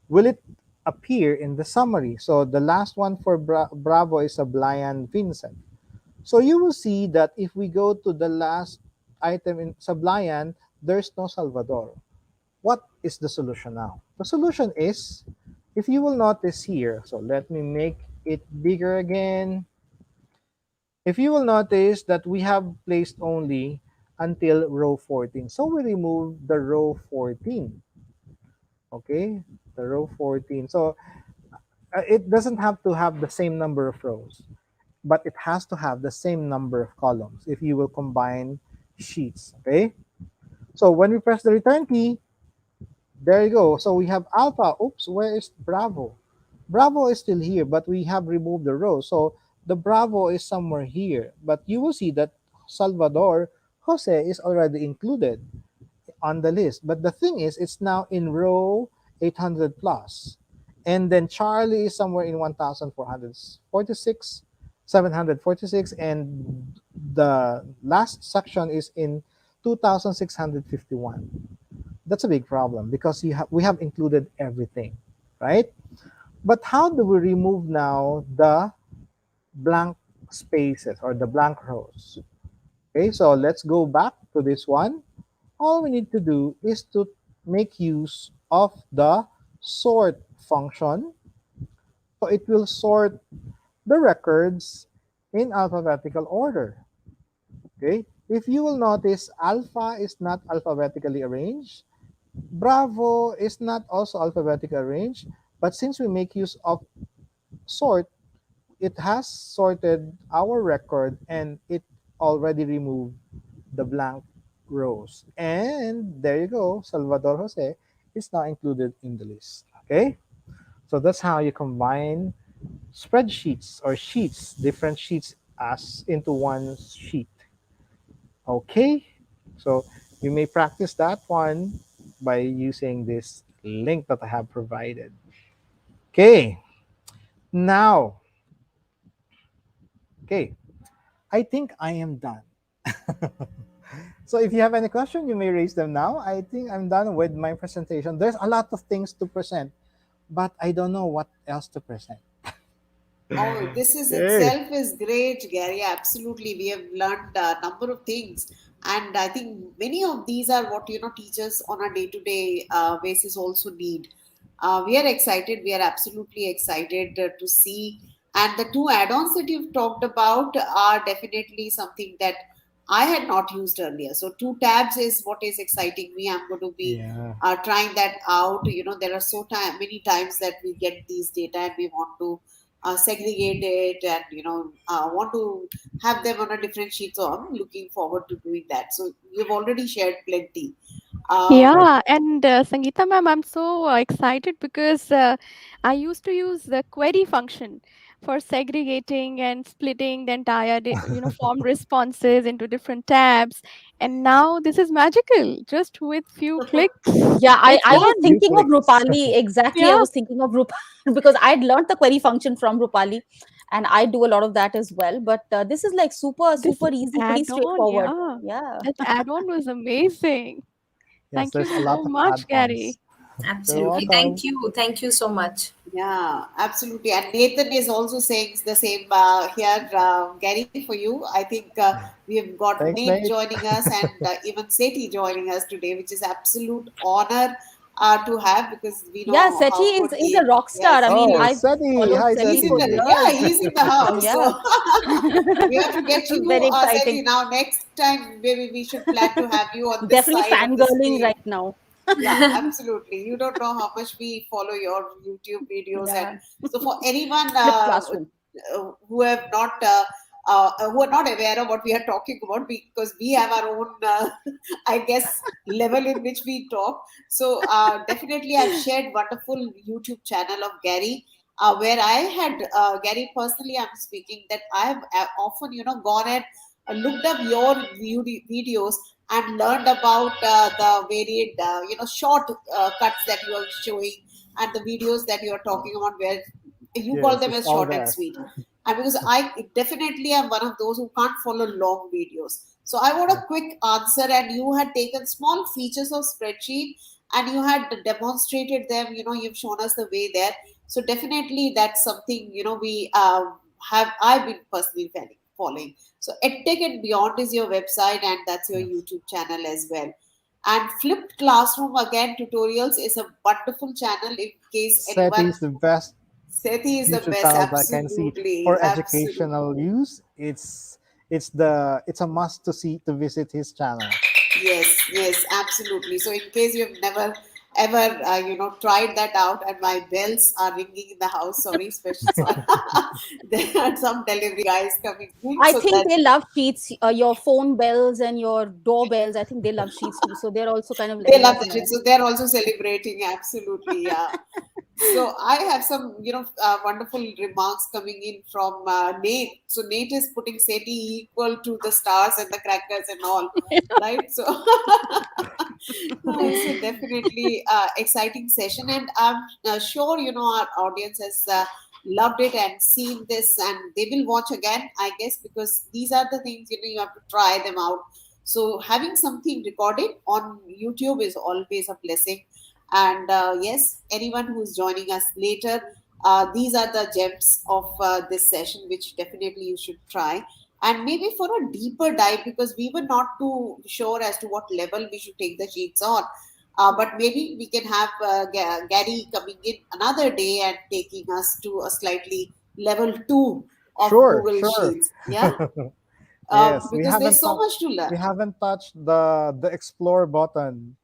Will it appear in the summary? So the last one for Bravo is a Brian Vincent. So you will see that if we go to the last item in Sablayan, there's no Salvador. What is the solution now? The solution is, if you will notice here, so let me make it bigger again. If you will notice that we have placed only until row 14. So we remove the row 14. Okay, the row 14. So it doesn't have to have the same number of rows, but it has to have the same number of columns if you will combine sheets. Okay, so when we press the return key, there you go. So we have Alpha. Oops, where is Bravo? Bravo is still here, but we have removed the row. So the Bravo is somewhere here, but you will see that Salvador Jose is already included on the list. But the thing is, it's now in row 800 plus. And then Charlie is somewhere in 1446, 746, and the last section is in 2651. That's a big problem because we have included everything, right? But how do we remove now the blank spaces or the blank rows? Okay, so let's go back to this one. All we need to do is to make use of the sort function. So it will sort the records in alphabetical order. Okay, if you will notice, alpha is not alphabetically arranged. Bravo is not also alphabetically arranged, but since we make use of sort, it has sorted our record and it already removed the blank rows. And there you go, Salvador Jose is now included in the list. Okay, so that's how you combine spreadsheets or sheets, different sheets as into one sheet. Okay, so you may practice that one by using this link that I have provided. Okay, now, okay, I think I am done. So if you have any question, you may raise them now. I think I'm done with my presentation. There's a lot of things to present, but I don't know what else to present. Oh, this is Okay. itself is great, Gary. Absolutely, we have learned a number of things, and I think many of these are what teachers on a day-to-day basis also need. We are excited. We are absolutely excited to see, and the two add-ons that you've talked about are definitely something that I had not used earlier. So, two tabs is what is exciting me. I'm going to be Yeah. trying that out. There are many times that we get these data and we want to segregate it and want to have them on a different sheet, so I'm looking forward to doing that. So you've already shared plenty. um, Yes. Yeah, and Sangeeta ma'am, I'm so excited because I used to use the query function for segregating and splitting the entire, form responses into different tabs. And now this is magical, just with few clicks. Yeah, I, It's I was done. Few thinking of clicks. Rupali. Exactly. I Yeah, was thinking of Rupali because I'd learned the query function from Rupali and I do a lot of that as well. But this is like super, this super easy, pretty add-on, straightforward. yeah, Yeah. that add-on was amazing. Yes, Thank you there's a lot so of much, add-ons. Gary. You're Absolutely. welcome. Thank you so much. yeah, absolutely. And Nathan is also saying the same here, Gary, for you. I think we have got Thanks, Nate Nate. joining us and even Seti joining us today, which is absolute honor to have, because we Yeah, know Seti how good is a he. rock star. I Yes, mean, he Oh, is. I've Seti. followed Hi, Seti He's in for the, Seti. yeah, years. he's in the house. Yeah. So we have to get you, Very Seti. exciting. Now, next time, maybe we should plan to have you on this Definitely side of the fangirling screen. right now. Yeah, absolutely. You don't know how much we follow your YouTube videos, and Yeah. so for anyone Flip classroom. who have not who are not aware of what we are talking about, because we have our own, I guess, level in which we talk. So definitely, I've shared wonderful YouTube channel of Gary. Where I had Gary personally, I'm speaking that I have often, gone and looked up your videos and learned about the varied, short cuts that you are showing, and the videos that you are talking about, where you call Yes, them it's as all short and there. sweet. And because I definitely am one of those who can't follow long videos. So I want a Yeah. quick answer, and you had taken small features of spreadsheet and you had demonstrated them, you've shown us the way there. So definitely that's something, we I've been personally following. So EdTech and Beyond is your website, and that's your Yes. YouTube channel as well. And Flipped Classroom again tutorials is a wonderful channel in case SETI anyone. is the best Sethi is the YouTube best, channel that I can see absolutely, for educational absolutely. use. It's a must to see to visit his channel. Yes, yes, absolutely. So, in case you've never ever, tried that out, and my bells are ringing in the house. Sorry, special. Sorry. There are some delivery guys coming in, I so think that they love sheets, your phone bells and your doorbells. I think they love sheets too. So they're also kind of they letting love us the shit. know. So they're also celebrating. Absolutely, yeah. So I have some, wonderful remarks coming in from Nate. So Nate is putting SETI equal to the stars and the crackers and all, right? So, so definitely exciting session, and I'm sure our audience has loved it and seen this, and they will watch again, I guess, because these are the things you have to try them out. So having something recorded on YouTube is always a blessing. And yes, anyone who's joining us later, these are the gems of this session, which definitely you should try. And maybe for a deeper dive, because we were not too sure as to what level we should take the sheets on. But maybe we can have Gary coming in another day and taking us to a slightly level two of Sure, Google sure. Sheets. Yeah, Yes, because there's so much to learn. we haven't touched the explore button.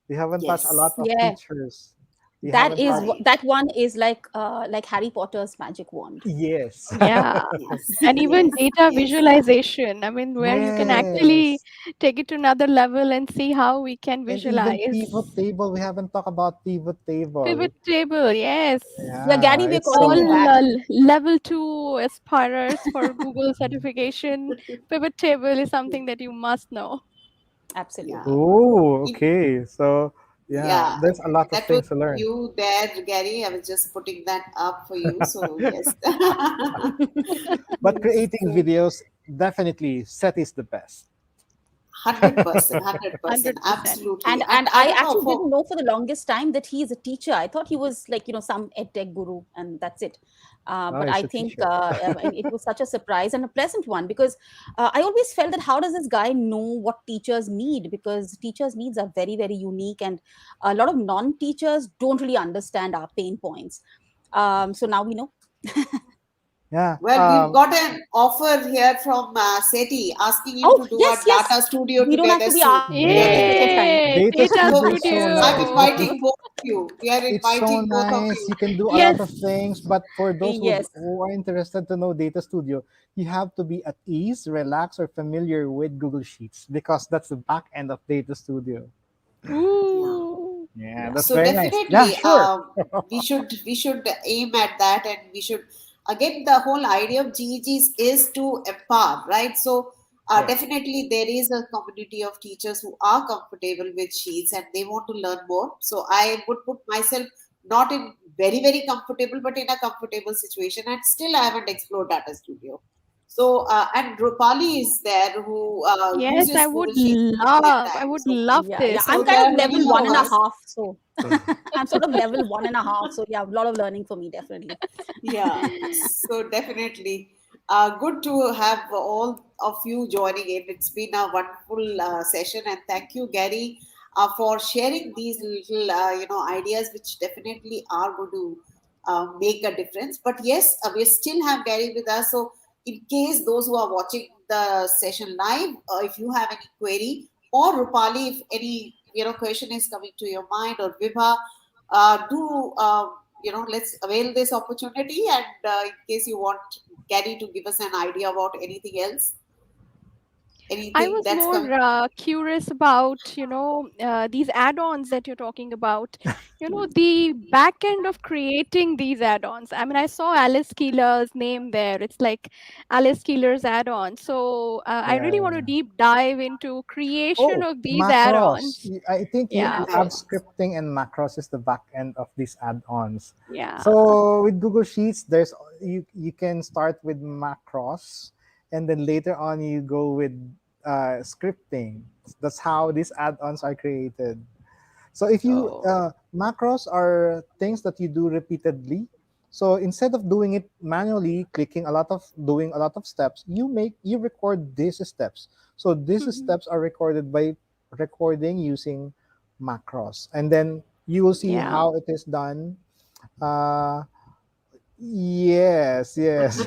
We haven't touched a lot Yes, of Yeah. features. We haven't touched. right. That one is like Harry Potter's magic wand. Yes. Yeah. Yes, And even yes, data yes. visualization, I mean, where you can actually Yes. take it to another level and see how we can And even pivot visualize. table. We haven't talked about pivot table. Pivot table, yes. Yeah, Yeah, Gary, we're it's calling so you All back. level 2 aspirers for Google certification. Pivot table is something that you must know. Yeah. Absolutely. Oh, In, okay. So yeah, yeah, there's a lot of that was things to learn. you there, Gary. I was just putting that up for you. So yes. But creating So videos, definitely SET is the best. 100%, 100%, 100%. absolutely. And I I don't know actually for didn't know for the longest time that he is a teacher. I thought he was like, some EdTech guru, and that's it. Oh, But he's I a think teacher. and it was such a surprise and a pleasant one, because I always felt that how does this guy know what teachers need? Because teachers' needs are very, very unique, and a lot of non-teachers don't really understand our pain points. So now we know. Yeah. well, we've got an offer here from SETI asking you Oh to do a yes, yes. data studio We don't have together to be soon. asked We are again. It's just inviting. time. Yay! Data Data So studio is so I'm nice. Studio. inviting both of you. We are It's so inviting both of nice. you. You can do a lot Yes. of things, but for those Yes. who are interested to know Data Studio, you have to be at ease, relaxed, or familiar with Google Sheets because that's the back end of Data Studio. Yeah. Ooh. Yeah, Yeah. that's So very nice. Yeah, definitely, sure. we should aim at that, and we should again, the whole idea of GEGs is to empower, right? So Yes. definitely there is a community of teachers who are comfortable with sheets and they want to learn more. So I would put myself not in very very comfortable, but in a comfortable situation, and still I haven't explored Data Studio. So and Rupali is there who Yes, uses I would Google Sheets most of the love. I time. would So love Yeah, yeah. this. I I'm so would there kind of are level many one of and a us. half. So I'm sort of level one and a half. So yeah, a lot of learning for me, definitely. Yeah, so definitely. Good to have all of you joining in. It's been a wonderful session, and thank you, Gary, for sharing these little, ideas, which definitely are going to make a difference. But yes, we still have Gary with us. So, in case those who are watching the session live, if you have any query, or Rupali, if any question is coming to your mind, or Vibha, do let's avail this opportunity, and in case you want Gary to give us an idea about anything else, I anything was that's more coming. curious about, these add-ons that you're talking about. The back end of creating these add-ons. I mean, I saw Alice Keeler's name there. It's like Alice Keeler's add-on. So I Yeah, really yeah, want to yeah. deep dive into creation Oh, of these macros. add-ons. I think you Yeah, add Macros. scripting and macros is the back end of these add-ons. yeah. So with Google Sheets, you can start with macros, and then later on you go with scripting. That's how these add-ons are created. So if you Oh. macros are things that you do repeatedly. So instead of doing it manually, doing a lot of steps, you record these steps. So these Mhm. steps are recorded by recording using macros, and then you will see Yeah. how it is done. Yes, yes.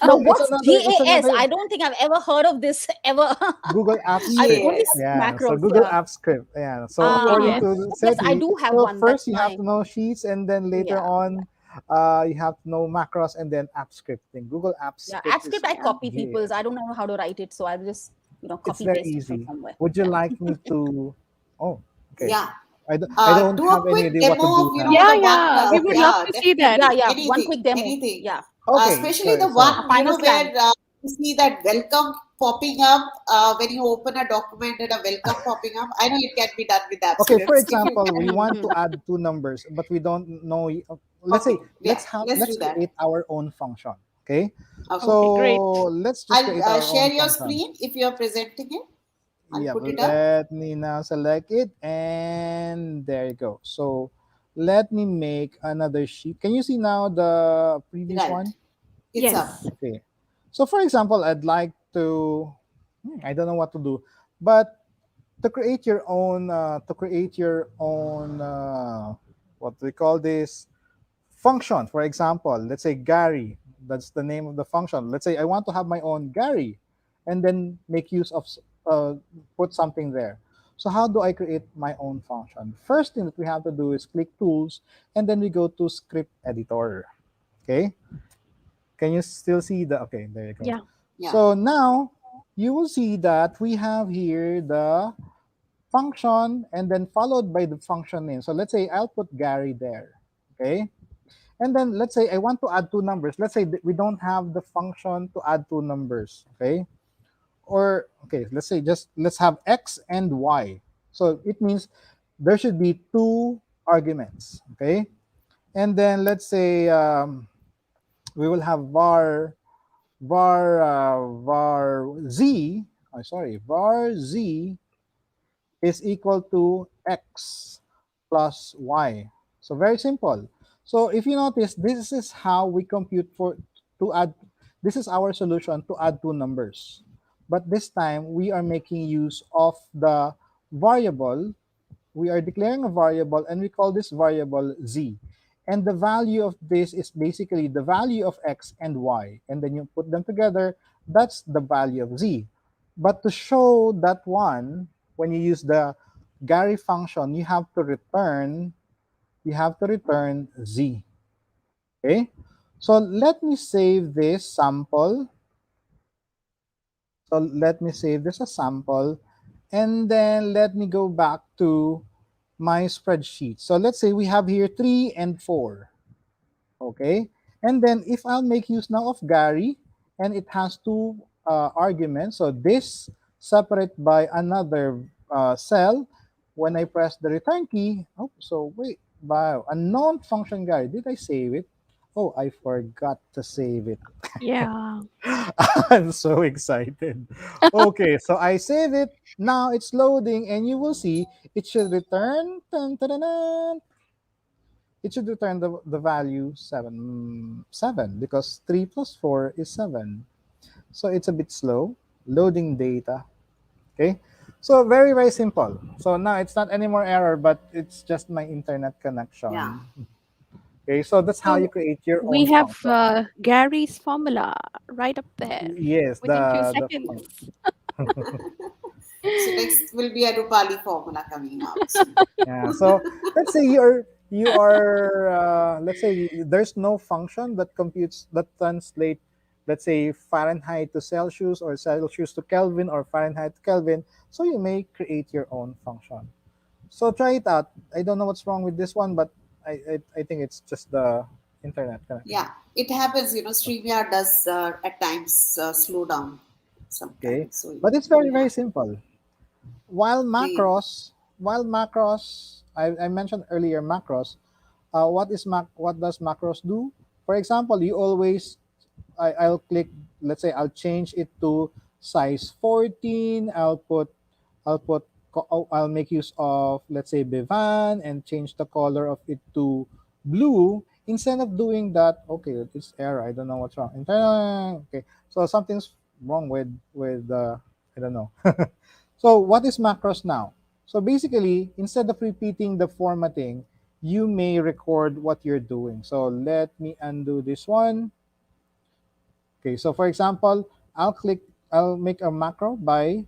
Now, So what's it's GAS? another I don't think I've ever heard of this ever. Google Apps I've Script. only Yes. seen Yeah, so macros. Google Yeah. Apps Script. Yeah, so Oh, according Ah, yes. to yes, I SETI, do have so one. first That's you have my, to know Sheets, and then later yeah. on, you have to know macros and then app scripting. Google Apps Yeah. Script App is script, I Yeah. copy people's. I yes, don't know how to write it. So I'll just, it's copy very paste it from easy. somewhere. Would you Yeah. like me to? Oh, okay. Yeah. I don't Do a have any quick idea what to demo do of now. Yeah, the one. yeah. We would Okay, love Yeah, to see that. Yeah. definitely Yeah. One anything, quick demo. anything. Yeah. okay. Especially Sorry, the sorry. A one final where plan. you see that welcome popping up when you open a document and a welcome popping up. I know it can be done with app Okay, for scripts if you example, we can. want to Mhm. add two numbers, but we don't know. Let's say Okay, yeah, let's do let's that. create our own function. Okay, Okay, Okay, great. so let's just I'll create our share own your function. screen if you're presenting it. I'll Yep, put it up. let me now select it, and there you go. So let me make another sheet. Can you see now the previous Right, one? it's up. Yes. Okay. So for example, I'd like to. I don't know what to do, but to create your own what do we call this function. For example, let's say Gary, that's the name of the function. Let's say I want to have my own Gary, and then make use of uh, put something there. So how do I create my own function? First thing that we have to do is click tools, and then we go to script editor. Okay, can you still see the, okay, there you go. Yeah. Yeah, So now you will see that we have here the function and then followed by the function name. So let's say I'll put Gary there. Okay. And then let's say I want to add two numbers. Let's say that we don't have the function to add two numbers. Okay. Or, okay, let's say just let's have X and Y. So it means there should be two arguments. Okay. And then let's say we will have var z. sorry, var z is equal to x plus y. So very simple. So if you notice, this is how we compute for to add. This is our solution to add two numbers, but this time we are making use of the variable. We are declaring a variable and we call this variable z. And the value of this is basically the value of x and y. And then you put them together, that's the value of z. But to show that one, when you use the Gary function, you have to return z. Okay? So let me save this sample. So let me save this as sample. And then let me go back to my spreadsheet. So let's say we have here 3 and 4. Okay. And then if I'll make use now of Gary, and it has two arguments. So this separate by another cell. When I press the return key, oh, so wait, wow, unknown function Gary. Did I save it? Oh, I forgot to save it. Yeah. I'm so excited. Okay, so I save it. Now it's loading, and you will see it should return. Dun, dun, dun, dun. It should return the value 7 because 3 plus 4 is 7. So it's a bit slow loading data. Okay, so very very simple. So now it's not anymore error, but it's just my internet Yeah. connection. Okay, so that's how you So create your we own have function. Gary's formula right up there Yes, within few the seconds. So next will be a Rupali formula coming out soon. Yeah. So let's say you are let's say there's no function that translate, let's say, Fahrenheit to Celsius or Celsius to Kelvin or Fahrenheit to Kelvin. So you may create your own function. So try it out. I don't know what's wrong with this one, but I think it's just the internet connection. Yeah, it happens. StreamYard does at times slow down Okay. sometimes. So But it's very yeah, very simple. While the macros, while macros, I mentioned earlier macros. What does macros do? For example, you always I'll click, let's say I'll change it to size 14. I'll make use of, let's say, Bevan, and change the color of it to blue. Instead of doing that, okay, it's error. I don't know what's wrong. Okay, so something's wrong with I don't know. So what is macros now? So basically, instead of repeating the formatting, you may record what you're doing. So let me undo this one. Okay, so for example, I'll make a macro by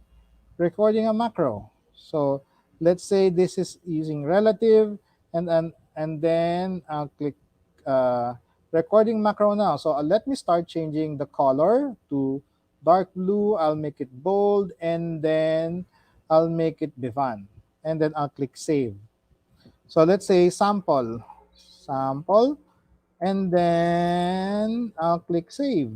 recording a macro. So let's say this is using relative, and then I'll click uh, recording macro now. So let me start changing the color to dark blue. I'll make it bold, and then I'll make it Bevan, and then I'll click save. So let's say sample, and then I'll click save.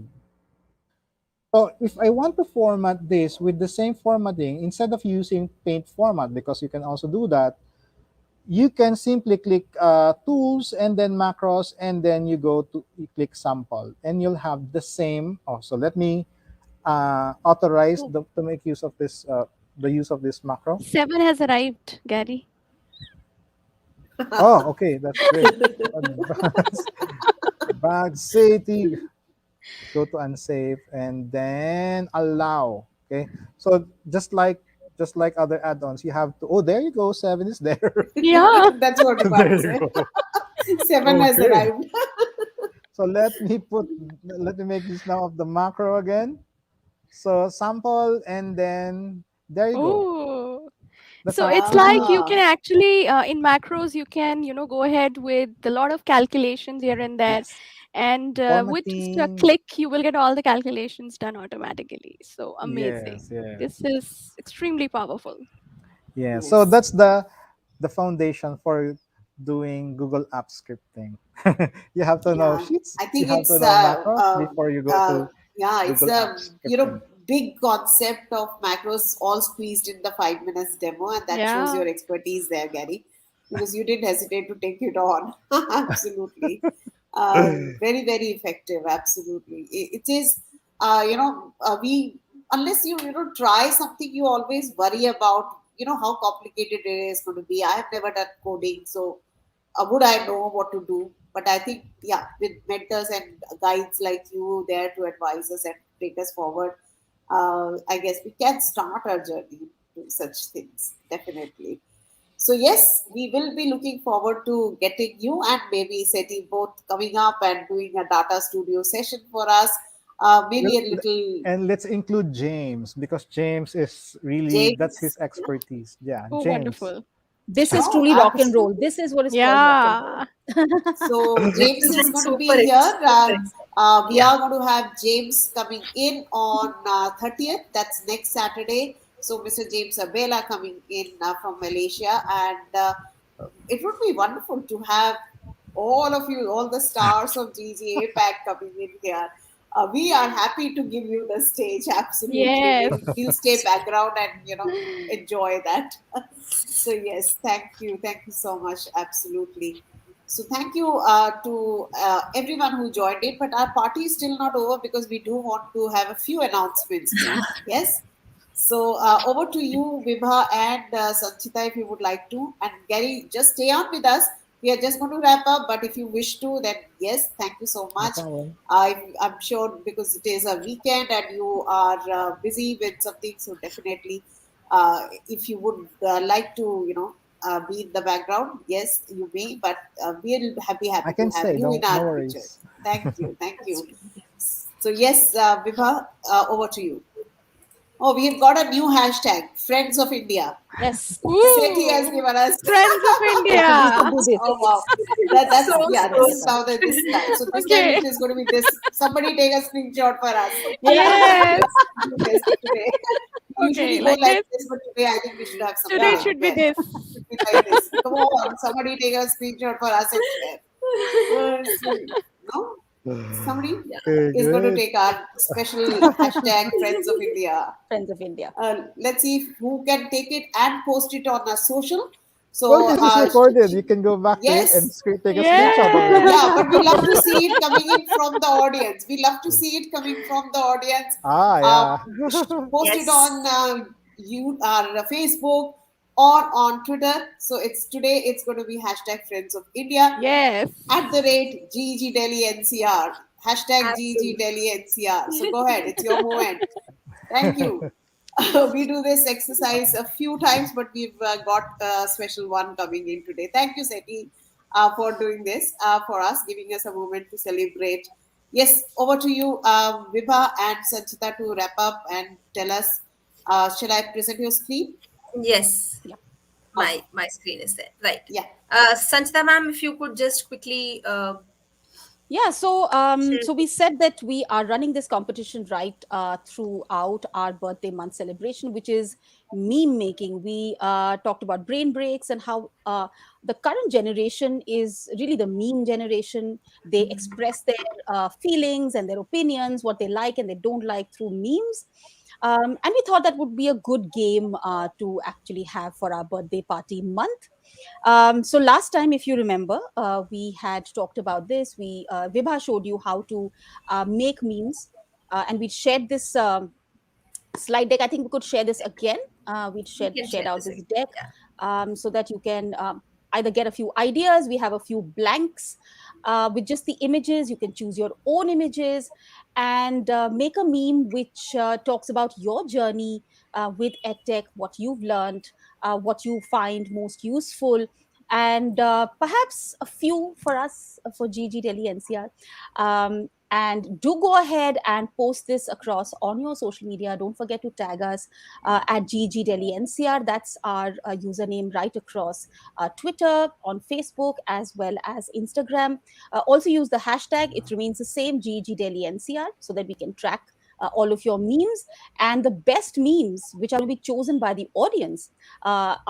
So if I want to format this with the same formatting, instead of using paint format, because you can also do that, you can simply click tools and then macros, and then you click sample, and you'll have the same. Oh, so let me authorize Oh, to make use of this the use of this macro. 7 has arrived, Gary. Oh, okay, that's great. Advanced bag safety. Go to unsafe, and then allow. Okay, so just like other add-ons, you have to, oh, there you go, 7 is there. Yeah. that's what There Rupali you said. go. 7 has Okay, arrived. so let me make use now of the macro again. So sample, and then there you go. Oh. That's So how it's easy. like you Ah, can actually, in macros, you can, go ahead with a lot of calculations here and there. Yes, And with just a formatting. click, you will get all the calculations done automatically. So amazing. Yes, yes, This is extremely powerful. yeah. So yes. that's the foundation for doing Google App scripting. You have to know Yeah, sheets, I you think have to it's know macros before you go to yeah, it's Google App a scripting. big concept of macros all squeezed in the 5 minutes demo, and that shows Yeah. your expertise there, Gary, because you didn't hesitate to take it on. Absolutely, very very effective. Absolutely, it is. We unless you try something, you always worry about how complicated it is going to be. I have never done coding, so would I know what to do? But I think, yeah, with mentors and guides like you there to advise us and take us forward, I guess we can start our journey to such things, definitely. So yes, we will be looking forward to getting you and maybe Seti both coming up and doing a data studio session for us. Maybe Well, a little and let's include James because James is really that's James. his expertise. Yeah, Oh, James. wonderful. This is Oh, truly rock and roll. absolutely. This is what is called rock and roll. Yeah. So This James is is like going to super be here. super exciting. We Yeah. are going to have James coming in on 30th. That's next Saturday. So Mr. James Abela coming in from Malaysia, and it would be wonderful to have all of you, all the stars of GG APAC coming in here. We are happy to give you the stage. Absolutely, Yes. we'll stay background and enjoy that. So yes, thank you so much. Absolutely. So thank you to everyone who joined in. But our party is still not over because we do want to have a few announcements too. Yes. So over to you, Vibha and Sanchita, if you would like to. And Gary, just stay on with us. We are just going to wrap up, but if you wish to, then yes, thank you so No much. problem. I'm sure because it is a weekend and you are busy with something, so definitely, if you would like to, be in the background, yes, you may, but we'll be I happy to can have stay. you in No our picture. worries. Thank you. So yes, Vibha, over to you. Oh, we have got a new hashtag, Friends of India. Yes. Seti has Ooh. given us. Friends of Yes, we should India. do this. Oh wow, So that's yeah. so This is now the this time. So this time Okay. it is going to be this. Somebody take a screenshot for us. Yes. We have to do this today. We Okay. usually go Like like this. this, but today I think we should have something Today it Yeah. like should be this. this. Should be like this. Come on, somebody take a screenshot for us and share. No, somebody yeah. Okay, is going to good. take our special hashtag Friends of India. Friends of India. Let's see who can take it and post it on a social. Well, So, this is recorded. You can go back to it and yes, take a screenshot of it. Yes. yeah, but we love to see it coming in from the audience. We love to see it coming from the audience. Ah, Uh, yeah. Post it Yes. on Facebook or on Twitter. So it's today. It's going to be hashtag Friends of India Yes. at the rate GEG Delhi NCR hashtag GEG Absolutely. Delhi NCR. So go ahead. It's your moment. Thank you. We do this exercise a few times, but we've got a special one coming in today. Thank you, Seti, for doing this for us, giving us a moment to celebrate. Yes, over to you, Vibha and Sanchita, to wrap up and tell us. Shall I present your screen? Yes. Yeah. Okay. My screen is there. Right. Yeah. Sanchita ma'am, if you could just quickly Yeah, so share. so we said that we are running this competition right throughout our birthday month celebration, which is meme making. We talked about brain breaks and how the current generation is really the meme generation. They express their feelings and their opinions, what they like and they don't like through memes. And we thought that would be a good game to actually have for our birthday party month. So last time, if you remember, we had talked about this. Vibha showed you how to make memes, and we shared this slide deck. I think we could share this again. We We can shared share out this this again. deck Yeah. so that you can either get a few ideas. We have a few blanks with just the images. You can choose your own images and make a meme which talks about your journey with EdTech, what you've learned, what you find most useful. And perhaps a few for us for GG Delhi NCR. And do go ahead and post this across on your social media. Don't forget to tag us at GG Delhi NCR. That's our username right across Twitter, on Facebook, as well as Instagram. Also use the hashtag. It remains the same, GG Delhi NCR, so that we can track all of your memes. And the best memes, which are going to be chosen by the audience, are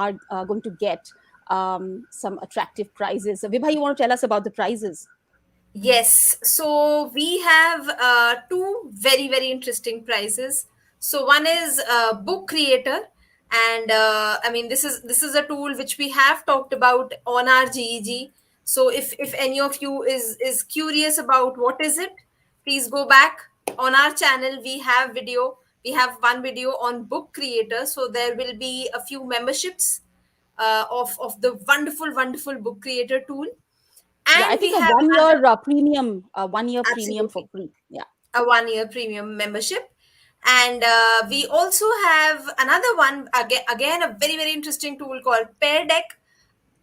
going to get some attractive prizes. So, Vibha, you want to tell us about the prizes? Yes, so we have two very very interesting prizes. So one is book creator, and I mean this is a tool which we have talked about on our GEG. So if any of you is curious about what is it, please go back on our channel. We have video We have one video on book creator. So there will be a few memberships of the wonderful book creator tool. Yeah, I And we think a have 1 year premium, a 1 year premium for absolutely free. Yeah. a 1 year premium membership. And we also have another one, again a very interesting tool called Pear Deck.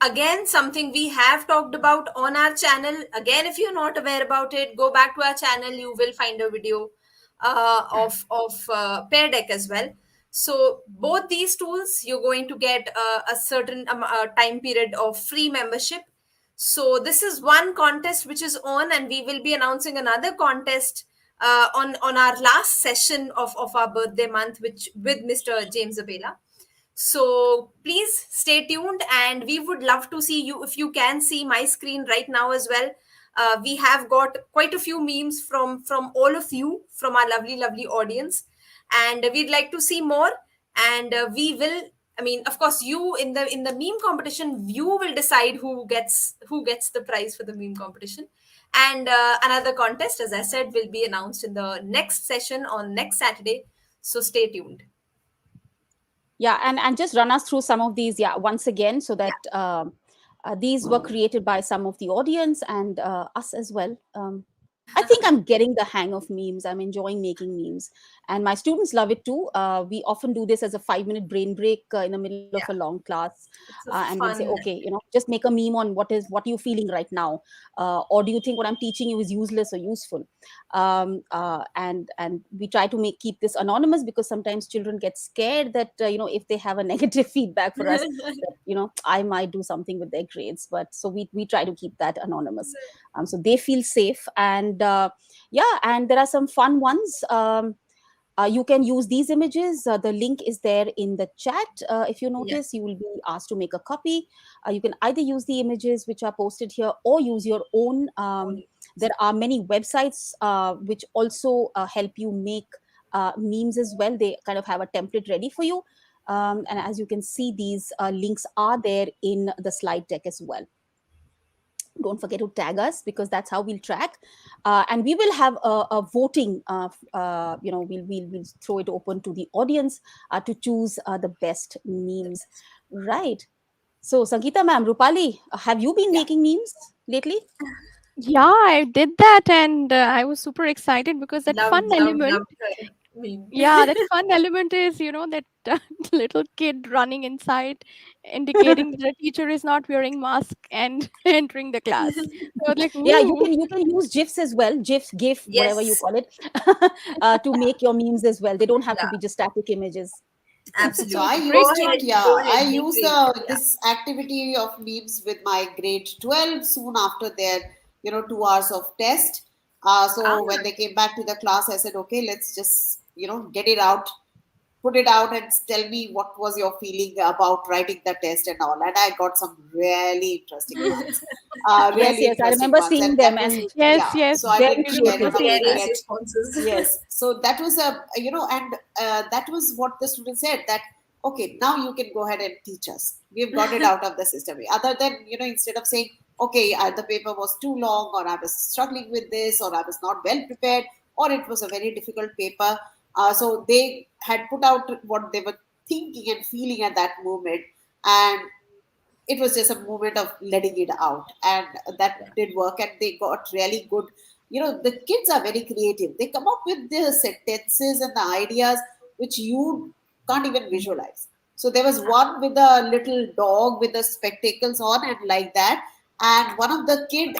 Again, something we have talked about on our channel. Again, if you're not aware about it, go back to our channel, you will find a video of Pear Deck as well. So both these tools, you're going to get a certain time period of free membership. So this is one contest which is on, and we will be announcing another contest on our last session of our birthday month, which with Mr. James Abela. So please stay tuned, and we would love to see you. If you can see my screen right now as well, we have got quite a few memes from all of you, from our lovely audience, and we'd like to see more. And we will, I mean, of course, you in the meme competition, you will decide who gets the prize for the meme competition. And another contest, as I said, will be announced in the next session on next Saturday. So stay tuned. Yeah, and just run us through some of these, yeah, once again, so that these were created by some of the audience and us as well. I think I'm getting the hang of memes. I'm enjoying making memes, and my students love it too. We often do this as a 5 minute brain break in the middle of a Yeah, long class, it's a and we'll say, fun. okay, just make a meme on what are you feeling right now, or do you think what I'm teaching you is useless or useful? And we try to keep this anonymous, because sometimes children get scared that if they have a negative feedback for us, that I might do something with their grades. But so we try to keep that anonymous, so they feel safe. And yeah, and there are some fun ones. You can use these images. The link is there in the chat. If you notice, Yes, you will be asked to make a copy. You can either use the images which are posted here, or use your own. only. There are many websites which also help you make memes as well. They kind of have a template ready for you. And as you can see, these links are there in the slide deck as well. Don't forget to tag us, because that's how we'll track. And we will have a voting. We'll throw it open to the audience to choose the best memes. Right. So, Sangeeta ma'am, Rupali, have you been Yeah. making memes lately? Yeah, I did that, and I was super excited because that fun element. Loved her meme. Yeah, that fun element is, that little kid running inside, indicating that the teacher is not wearing mask and entering the class. So I was like, Yeah, you ooh. can use GIFs as well, GIF, whatever you Yes, call it, to make your memes as well. They don't have to yeah, be just static images. So I absolutely. Great used choice. it, yeah. Go I ahead, be used creative. Yeah. this activity of memes with my grade 12 soon after their, 2 hours of test. Ah, So when they came back to the class, I said, okay, let's just, get it out, put it out, and tell me what was your feeling about writing the test and all. And I got some really interesting ones. Yes, Really yes, I interesting remember ones. seeing And that them, was, and yeah. Yes, yes, So I very didn't remember creative. run seeing away that. hilarious yet. responses. Yes, so that was and that was what the student said, that okay, now you can go ahead and teach us. We've got it out of the system. Other than, instead of saying, okay, the paper was too long, or I was struggling with this, or I was not well prepared, or it was a very difficult paper. So they had put out what they were thinking and feeling at that moment. And it was just a moment of letting it out, and that Yeah. did work, and they got really good. The kids are very creative. They come up with the sentences and the ideas which you can't even visualize. So there was one with a little dog with the spectacles on and like that, and one of the kid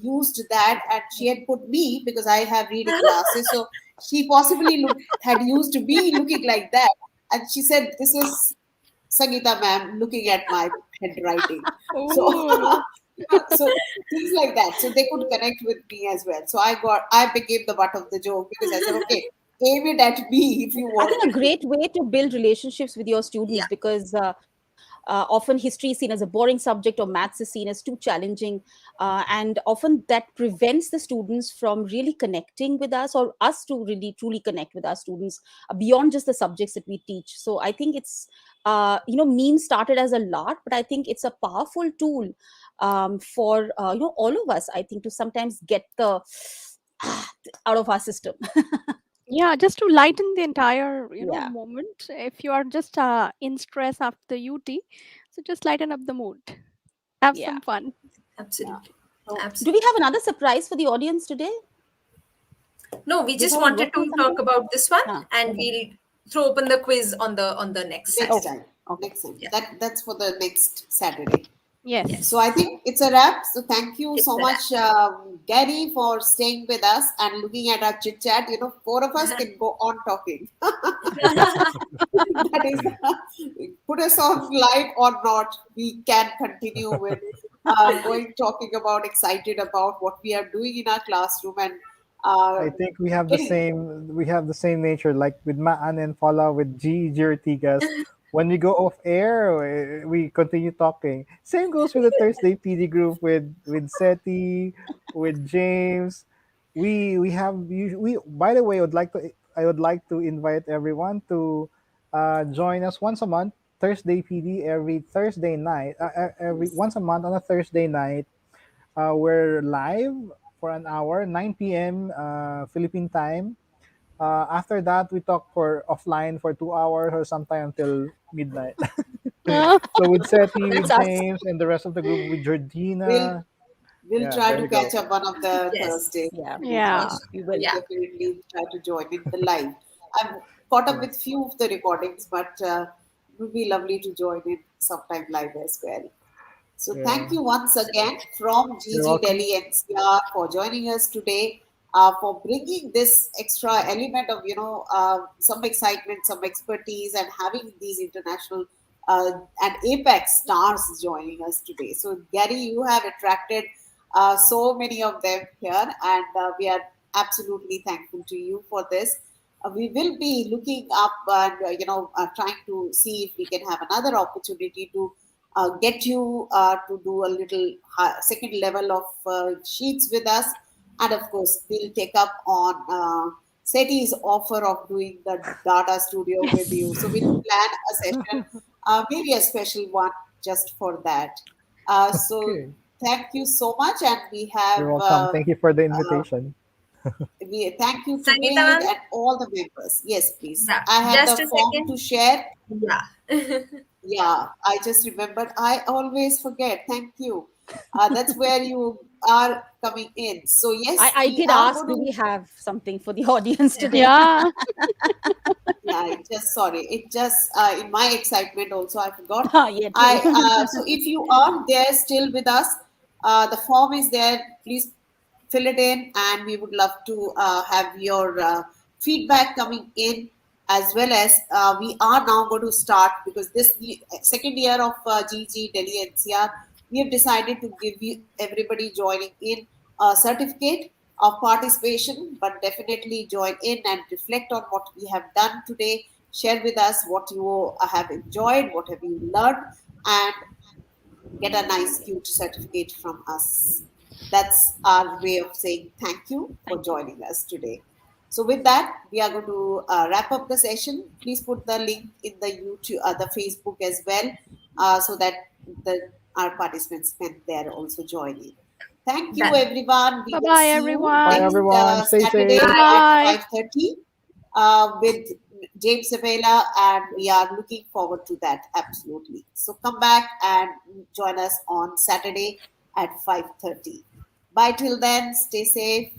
used that, and she had put me, because I have reading glasses, so she possibly had used me looking like that, and she said, this is Sangeeta ma'am looking at my handwriting. So, Oh, so things like that. So they could connect with me as well. So I became the butt of the joke, because I said, okay, aim it at me if you I want think a it to. great way to build relationships with your students, Yeah. because often history is seen as a boring subject, or maths is seen as too challenging, and often that prevents the students from really connecting with us, or us to really truly connect with our students beyond just the subjects that we teach. So I think it's memes started as a lark, but I think it's a powerful tool for all of us, I think, to sometimes get the out of our system. Yeah, just to lighten the entire, Yeah, moment. If you are just in stress after the UT, so just lighten up the mood. Have yeah, some fun. yeah. Absolutely. So, do we Absolutely. have another surprise for the audience today No, we just before we wanted work on to something? talk about this one, Ah, and okay. we'll throw open the quiz on the next Next Saturday. Okay. time. Okay. Next time. Yeah. That's for the next Saturday. Yes. So I Yes. think it's a wrap. So thank you It's so a wrap. much, Gary, for staying with us and looking at our chit chat. Four of us can go on talking. That is, put us on live or not, we can continue with going talking about, excited about what we are doing in our classroom and uh, I think we have the getting. same nature, like with Maan and Paula with GEG Ortigas. When we go off air, we continue talking. Same goes with the Thursday PD group with Seti, with James. We have we by the way, I would like to invite everyone to join us once a month, Thursday PD every Thursday night, every Yes. once a month on a Thursday night. We're live for an hour, 9 p.m. Philippine time. After that, we talk for offline for 2 hours or sometime until midnight. Uh, So with Seti, That's with us. James, and the rest of the group, with We'll Georgina. we'll Yeah, try there to we catch go. up one of the Yes. Thursdays. Yeah, For yeah. Definitely, sure. we will. we'll Yeah. definitely try to join in the live. I've caught up Yes. with few of the recordings, but it would be lovely to join in sometime live as well. So Yeah. thank you once again from You're GG welcome. Delhi NCR for joining us today, for bringing this extra element of some excitement, some expertise, and having these international and APAC stars joining us today. So Gary, you have attracted so many of them here, and we are absolutely thankful to you for this. We will be looking up and trying to see if we can have another opportunity to get you to do a little second level of sheets with us. And of course, we'll take up on SETI's offer of doing the data studio with you. So we'll Yes. plan a session, maybe a special one just for that. So Okay. thank you so much. And we You're have, welcome. Thank you for the uh, invitation. we thank you to Sangeeta Ved ma'am? and all the members. Yes, please. Yeah. I have the Just a form to second. share. Yeah. Yeah, I just remembered. I always forget. Thank you. That's where you are coming in. So I, yes, I we did are ask, going do to. we have something for the audience Yeah. today? Yeah. Yeah, it just sorry. It just in my excitement also I forgot. Yeah, I true. so if you are there still with us, the form is there. Please fill it in, and we would love to have your feedback coming in, as well as we are now going to start, because this second year of GG Delhi NCR, we have decided to give you everybody joining in a certificate of participation, but definitely join in and reflect on what we have done today. Share with us what you have enjoyed, what have you learned, and get a nice, cute certificate from us. That's our way of saying thank you for Thank you. joining us today. So, with that, we are going to wrap up the session. Please put the link in the YouTube, the Facebook as well, so that the our participants can there also join in. Thank you, Done. everyone. We Bye will bye, see you Bye, next everyone. everyone. Stay Saturday safe. Bye Bye. at bye. 5:30 with James Avela, and we are looking forward to that absolutely. So come back and join us on Saturday at 5:30. Bye till then. Stay safe.